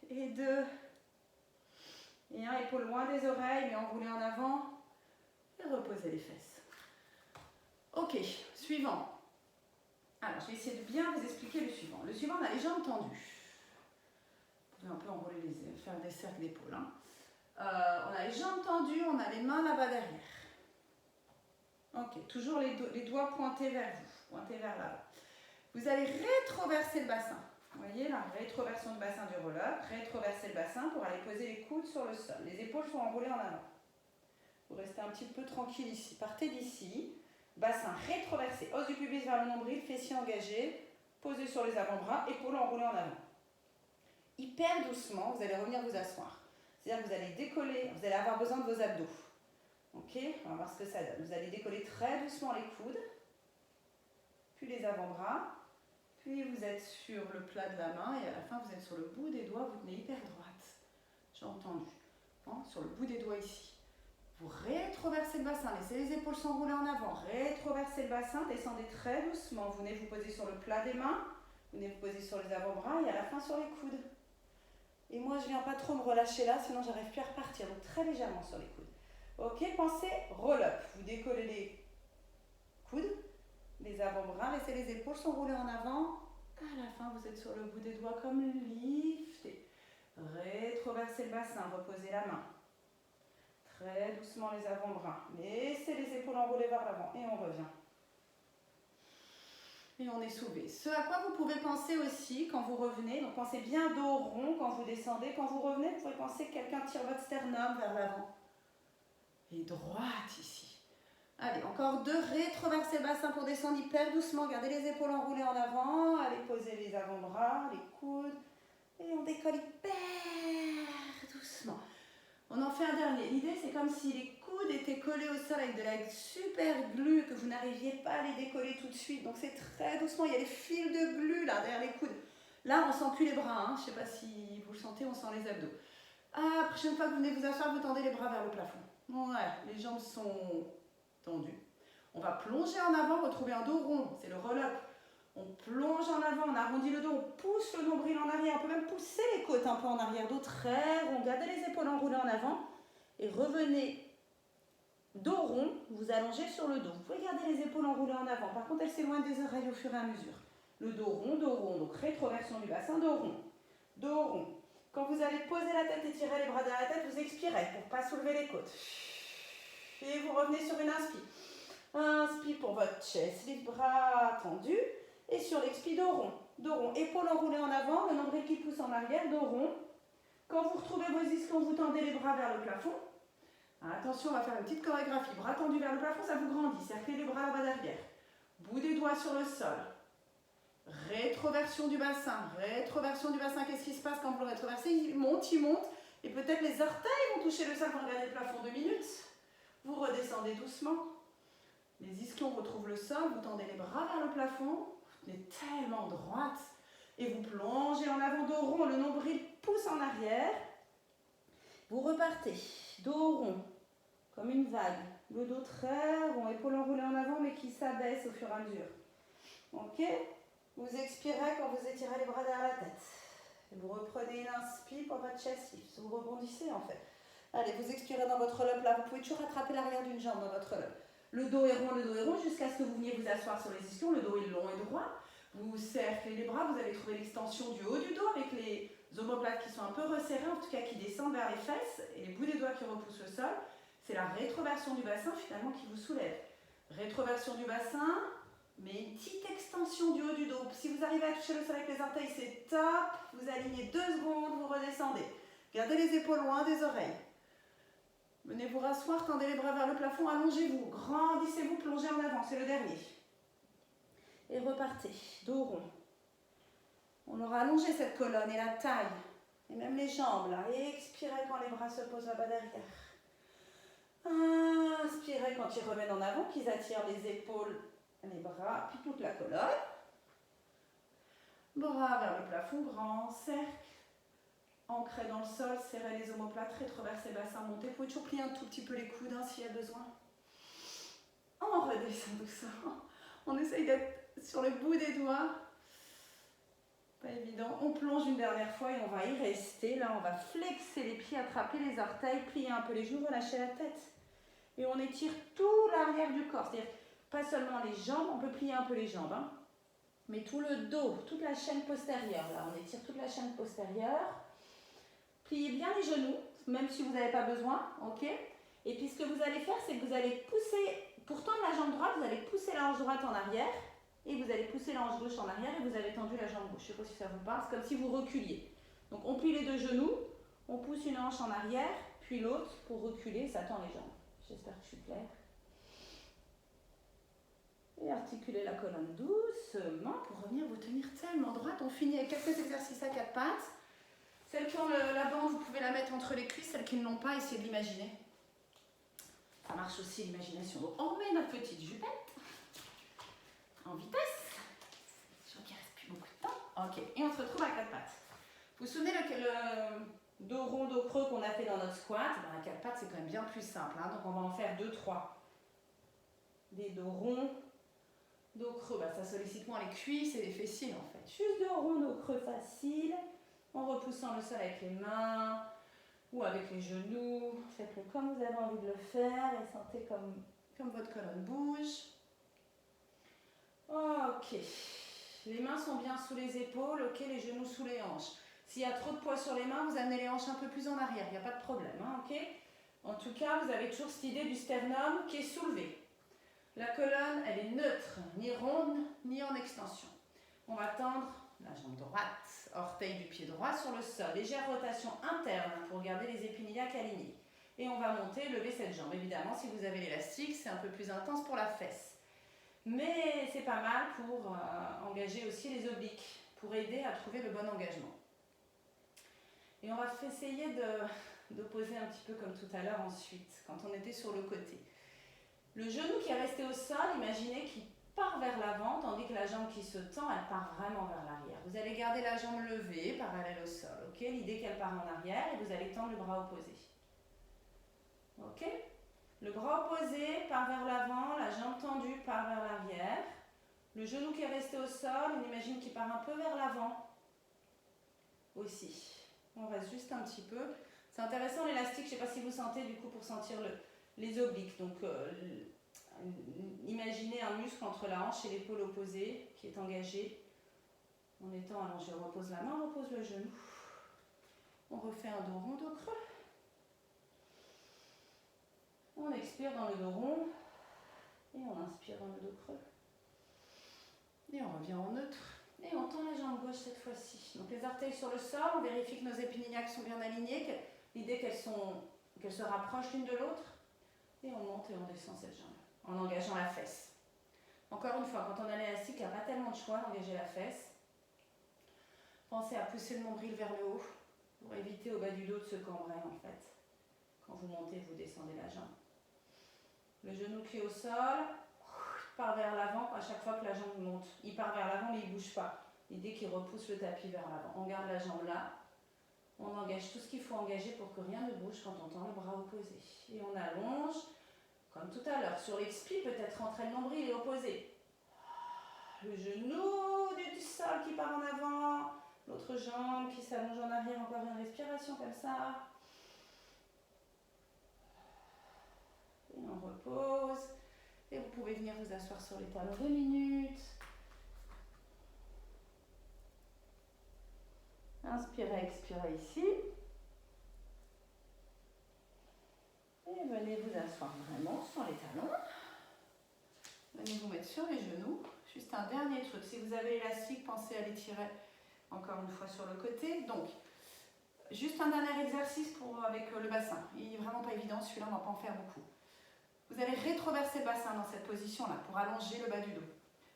Et 2. Et 1, épaule loin des oreilles, mais enroulé en avant. Et reposez les fesses. Ok, suivant. Alors, je vais essayer de bien vous expliquer le suivant. Le suivant, on a les jambes tendues. Vous pouvez un peu enrouler faire des cercles d'épaules. Hein. On a les jambes tendues, on a les mains là-bas derrière. Ok, toujours les doigts pointés vers vous, pointés vers l'avant. Vous allez rétroverser le bassin. Vous voyez la rétroversion du bassin du roll-up. Rétroverser le bassin pour aller poser les coudes sur le sol. Les épaules sont enroulées en avant. Vous restez un petit peu tranquille ici. Partez d'ici. Bassin rétroversé. Os du pubis vers le nombril, fessiers engagés. Posez sur les avant-bras, épaules enroulées en avant. Hyper doucement, vous allez revenir vous asseoir. C'est-à-dire que vous allez décoller, vous allez avoir besoin de vos abdos. Ok, on va voir ce que ça donne. Vous allez décoller très doucement les coudes, puis les avant-bras, puis vous êtes sur le plat de la main et à la fin vous êtes sur le bout des doigts, vous tenez hyper droite. J'ai entendu. Hein, sur le bout des doigts ici. Vous rétroversez le bassin, laissez les épaules s'enrouler en avant, rétroversez le bassin, descendez très doucement. Vous venez vous poser sur le plat des mains, vous venez vous poser sur les avant-bras et à la fin sur les coudes. Et moi, je ne viens pas trop me relâcher là, sinon j'arrive plus à repartir. Donc très légèrement sur les coudes. Ok, pensez roll-up. Vous décollez les coudes, les avant-bras, laissez les épaules s'enrouler en avant. À la fin, vous êtes sur le bout des doigts comme lifté. Rétroversez le bassin, reposez la main. Très doucement les avant-bras. Laissez les épaules enroulées vers l'avant et on revient. Et on est soulevé. Ce à quoi vous pouvez penser aussi quand vous revenez, donc pensez bien dos rond quand vous descendez. Quand vous revenez, vous pouvez penser que quelqu'un tire votre sternum vers l'avant. Et droite ici. Allez, encore 2, rétroversez le bassin pour descendre hyper doucement. Gardez les épaules enroulées en avant. Allez, posez les avant-bras, les coudes. Et on décolle hyper doucement. On en fait un dernier. L'idée, c'est comme si les coudes étaient collés au sol avec de la super glue, que vous n'arriviez pas à les décoller tout de suite. Donc c'est très doucement. Il y a des fils de glue là, derrière les coudes. Là, on ne sent plus les bras. Hein. Je ne sais pas si vous le sentez, on sent les abdos. Ah, la prochaine fois que vous venez vous asseoir, vous tendez les bras vers le plafond. Ouais, les jambes sont tendues. On va plonger en avant, retrouver un dos rond. C'est le roll-up. On plonge en avant, on arrondit le dos, on pousse le nombril en arrière. On peut même pousser les côtes un peu en arrière. Dos très rond. Gardez les épaules enroulées en avant. Et revenez dos rond. Vous allongez sur le dos. Vous pouvez garder les épaules enroulées en avant. Par contre, elles s'éloignent des oreilles au fur et à mesure. Le dos rond, dos rond. Donc rétroversion du bassin, dos rond. Dos rond. Quand vous allez poser la tête et tirer les bras derrière la tête, vous expirez pour ne pas soulever les côtes. Et vous revenez sur une inspi. Inspi pour votre chest, les bras tendus. Et sur l'expi, dos rond. Dos rond. Épaules enroulées en avant, le nombril qui pousse en arrière, dos rond. Quand vous retrouvez vos ischions, vous tendez les bras vers le plafond. Attention, on va faire une petite chorégraphie. Bras tendus vers le plafond, ça vous grandit. Cerclez les bras là-bas derrière. Bout des doigts sur le sol. Rétroversion du bassin. Rétroversion du bassin. Qu'est-ce qui se passe quand vous le rétroversez? Il monte. Et peut-être les orteils vont toucher le sol quand vous regardez le plafond 2 minutes. Vous redescendez doucement. Les ischions retrouvent le sol. Vous tendez les bras vers le plafond. Vous tenez tellement droite. Et vous plongez en avant, dos rond. Le nombril pousse en arrière. Vous repartez. Dos rond. Comme une vague. Le dos très rond. Épaules enroulées en avant mais qui s'abaissent au fur et à mesure. Ok? Vous expirez quand vous étirez les bras derrière la tête. Et vous reprenez une inspire pour votre chest lift. Vous rebondissez en fait. Allez, vous expirez dans votre roll-up là. Vous pouvez toujours attraper l'arrière d'une jambe dans votre roll-up. Le dos est rond jusqu'à ce que vous veniez vous asseoir sur les ischions. Le dos est long et droit. Vous cerclez les bras. Vous allez trouver l'extension du haut du dos avec les omoplates qui sont un peu resserrées, en tout cas qui descendent vers les fesses et les bouts des doigts qui repoussent le sol. C'est la rétroversion du bassin finalement qui vous soulève. Rétroversion du bassin. mais une petite extension du haut du dos. Si vous arrivez à toucher le sol avec les orteils, c'est top. Vous alignez 2 secondes, vous redescendez. Gardez les épaules loin des oreilles. Venez vous rasseoir, tendez les bras vers le plafond, allongez-vous, grandissez-vous, plongez en avant, c'est le dernier. Et repartez, dos rond. On aura allongé cette colonne et la taille, et même les jambes là. Expirez quand les bras se posent là-bas derrière. Inspirez quand ils reviennent en avant, qu'ils attirent les épaules, les bras, puis toute la colonne. Bras vers le plafond, grand cercle. Ancrez dans le sol, serrez les omoplates, rétroversez bassin, montez. Vous pouvez toujours plier un tout petit peu les coudes s'il y a besoin. On redescend doucement. On essaye d'être sur le bout des doigts. Pas évident. On plonge une dernière fois et on va y rester. Là, on va flexer les pieds, attraper les orteils, plier un peu les genoux, relâcher la tête. Et on étire tout l'arrière du corps. C'est-à-dire, pas seulement les jambes, on peut plier un peu les jambes. Mais tout le dos, toute la chaîne postérieure. Là, on étire toute la chaîne postérieure. Pliez bien les genoux, même si vous n'avez pas besoin, ok? Et puis ce que vous allez faire, c'est que vous allez pousser, pour tendre la jambe droite, vous allez pousser la hanche droite en arrière, et vous allez pousser la hanche gauche en arrière, et vous avez tendu la jambe gauche. Je ne sais pas si ça vous parle, c'est comme si vous reculiez. Donc on plie les 2 genoux, on pousse une hanche en arrière, puis l'autre pour reculer, ça tend les jambes. J'espère que je suis claire. Et articulez la colonne doucement pour revenir vous tenir tellement droite. On finit avec quelques exercices à 4 pattes. Celles qui ont la bande, vous pouvez la mettre entre les cuisses. Celles qui ne l'ont pas, essayez de l'imaginer. Ça marche aussi l'imagination. Donc on remet notre petite jupette en vitesse. Je vois qu'il ne reste plus beaucoup de temps. Ok, et on se retrouve à 4 pattes. Vous vous souvenez le dos rond, dos creux qu'on a fait dans notre squat? À 4 pattes, c'est quand même bien plus simple. Donc on va en faire 2-3. Des dos ronds, dos creux. Ça sollicite moins les cuisses et les fessiers en fait. Juste dos rond, dos creux facile. En repoussant le sol avec les mains ou avec les genoux. Faites-le comme vous avez envie de le faire et sentez comme votre colonne bouge. Ok. Les mains sont bien sous les épaules, ok, les genoux sous les hanches. S'il y a trop de poids sur les mains, vous amenez les hanches un peu plus en arrière, il n'y a pas de problème, ok? En tout cas, vous avez toujours cette idée du sternum qui est soulevé. La colonne, elle est neutre, ni ronde, ni en extension. On va tendre la jambe droite, orteil du pied droit sur le sol. Légère rotation interne pour garder les épinilliaques alignés. Et on va monter, lever cette jambe. Évidemment, si vous avez l'élastique, c'est un peu plus intense pour la fesse. Mais c'est pas mal pour engager aussi les obliques, pour aider à trouver le bon engagement. Et on va essayer d'opposer un petit peu comme tout à l'heure ensuite, quand on était sur le côté. Le genou qui est resté au sol, imaginez qu'il part vers l'avant, tandis que la jambe qui se tend, elle part vraiment vers l'arrière. Vous allez garder la jambe levée, parallèle au sol, ok? L'idée qu'elle part en arrière et vous allez tendre le bras opposé. Ok? Le bras opposé part vers l'avant, la jambe tendue part vers l'arrière. Le genou qui est resté au sol, on imagine qu'il part un peu vers l'avant aussi. On reste juste un petit peu. C'est intéressant l'élastique, je ne sais pas si vous sentez du coup pour sentir les obliques. Donc imaginez un muscle entre la hanche et l'épaule opposée qui est engagé. En étant allongé, on repose la main, on repose le genou. On refait un dos rond, dos creux. On expire dans le dos rond et on inspire dans le dos creux. Et on revient en neutre et on tend la jambe gauche cette fois-ci. Donc les orteils sur le sol, on vérifie que nos épinilliaques sont bien alignés, l'idée qu'elles se rapprochent l'une de l'autre. Et on monte et on descend cette jambe en engageant la fesse. Encore une fois, quand on a l'élastique, il n'y a pas tellement de choix d'engager la fesse. Pensez à pousser le nombril vers le haut pour éviter au bas du dos de se cambrer en fait. Quand vous montez, vous descendez la jambe. Le genou qui est au sol part vers l'avant à chaque fois que la jambe monte. Il part vers l'avant mais il ne bouge pas. L'idée qu'il repousse le tapis vers l'avant. On garde la jambe là. On engage tout ce qu'il faut engager pour que rien ne bouge quand on tend le bras opposé. Et on allonge, comme tout à l'heure. Sur l'expi, peut-être rentrer le nombril et opposé. Le genou du sol qui part en avant. L'autre jambe qui s'allonge en arrière. Encore une respiration comme ça. Et on repose. Et vous pouvez venir vous asseoir sur les talons 2 minutes. Inspirez, expirez ici. Et venez vous asseoir vraiment sur les talons. Venez vous mettre sur les genoux. Juste un dernier truc. Si vous avez l'élastique, pensez à l'étirer encore une fois sur le côté. Donc, juste un dernier exercice avec le bassin. Il n'est vraiment pas évident, celui-là, on ne va pas en faire beaucoup. Vous allez rétroverser le bassin dans cette position-là pour allonger le bas du dos.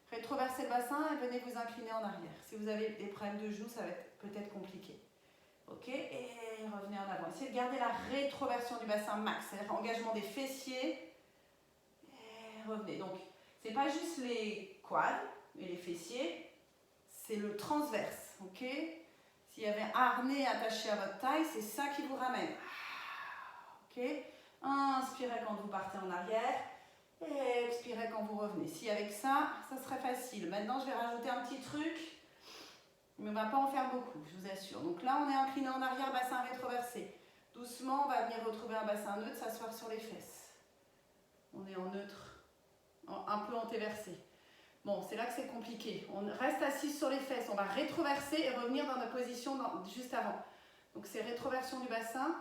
Rétroversez le bassin et venez vous incliner en arrière. Si vous avez des problèmes de genoux, ça va être peut-être compliqué. Ok, et revenez en avant. Essayez de garder la rétroversion du bassin max, c'est-à-dire engagement des fessiers. Et revenez. Donc, c'est pas juste les quads et les fessiers, c'est le transverse. Ok, s'il y avait un harnais attaché à votre taille, c'est ça qui vous ramène. Ok, inspirez quand vous partez en arrière. Et expirez quand vous revenez. Si avec ça, ça serait facile. Maintenant, je vais rajouter un petit truc, mais on ne va pas en faire beaucoup, je vous assure. Donc là, on est incliné en arrière, bassin rétroversé. Doucement, on va venir retrouver un bassin neutre, s'asseoir sur les fesses. On est en neutre, un peu antéversé. Bon, c'est là que c'est compliqué. On reste assis sur les fesses, on va rétroverser et revenir dans notre position juste avant. Donc c'est rétroversion du bassin.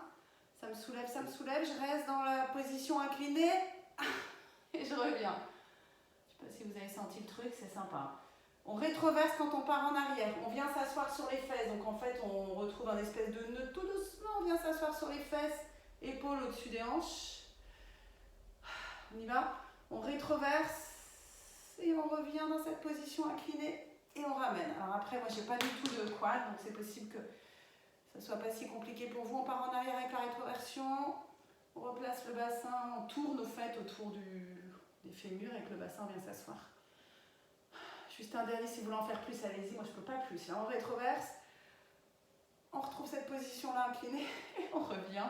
Ça me soulève, je reste dans la position inclinée. Et je reviens. Je ne sais pas si vous avez senti le truc, c'est sympa. On rétroverse quand on part en arrière. On vient s'asseoir sur les fesses. Donc en fait, on retrouve un espèce de nœud tout doucement. On vient s'asseoir sur les fesses, épaules au-dessus des hanches. On y va. On rétroverse et on revient dans cette position inclinée et on ramène. Alors après, moi, j'ai pas du tout de quad, donc c'est possible que ça soit pas si compliqué pour vous. On part en arrière avec la rétroversion. On replace le bassin, on tourne au fait autour des fémurs et que le bassin vient s'asseoir. Juste un dernier, si vous voulez en faire plus, allez-y, moi je ne peux pas plus. Là, on rétroverse, on retrouve cette position-là inclinée et on revient.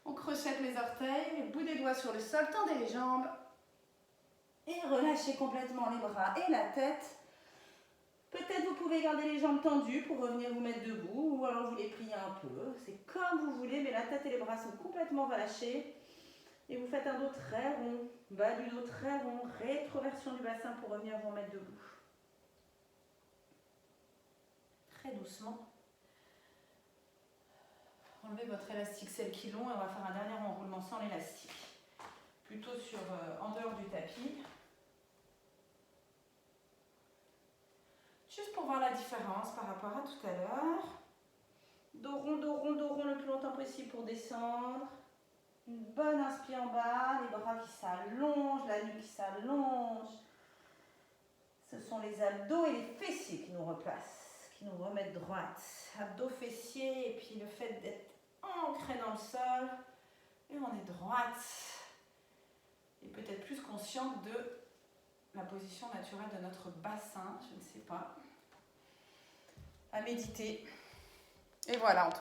On crochette les orteils, le bout des doigts sur le sol, tendez les jambes et relâchez complètement les bras et la tête. Peut-être vous pouvez garder les jambes tendues pour revenir vous mettre debout ou alors vous les pliez un peu. C'est comme vous voulez, mais la tête et les bras sont complètement relâchés. Et vous faites un dos très rond, bas du dos très rond, rétroversion du bassin pour revenir vous remettre debout. Très doucement. Enlevez votre élastique, celle qui est long, et on va faire un dernier enroulement sans l'élastique. Plutôt en dehors du tapis. Juste pour voir la différence par rapport à tout à l'heure. Dos rond, dos rond, dos rond le plus longtemps possible pour descendre. Une bonne inspire en bas, les bras qui s'allongent, la nuque qui s'allonge. Ce sont les abdos et les fessiers qui nous replacent, qui nous remettent droite. Abdos, fessiers, et puis le fait d'être ancré dans le sol. Et on est droite. Et peut-être plus consciente de la position naturelle de notre bassin, je ne sais pas. À méditer. Et voilà.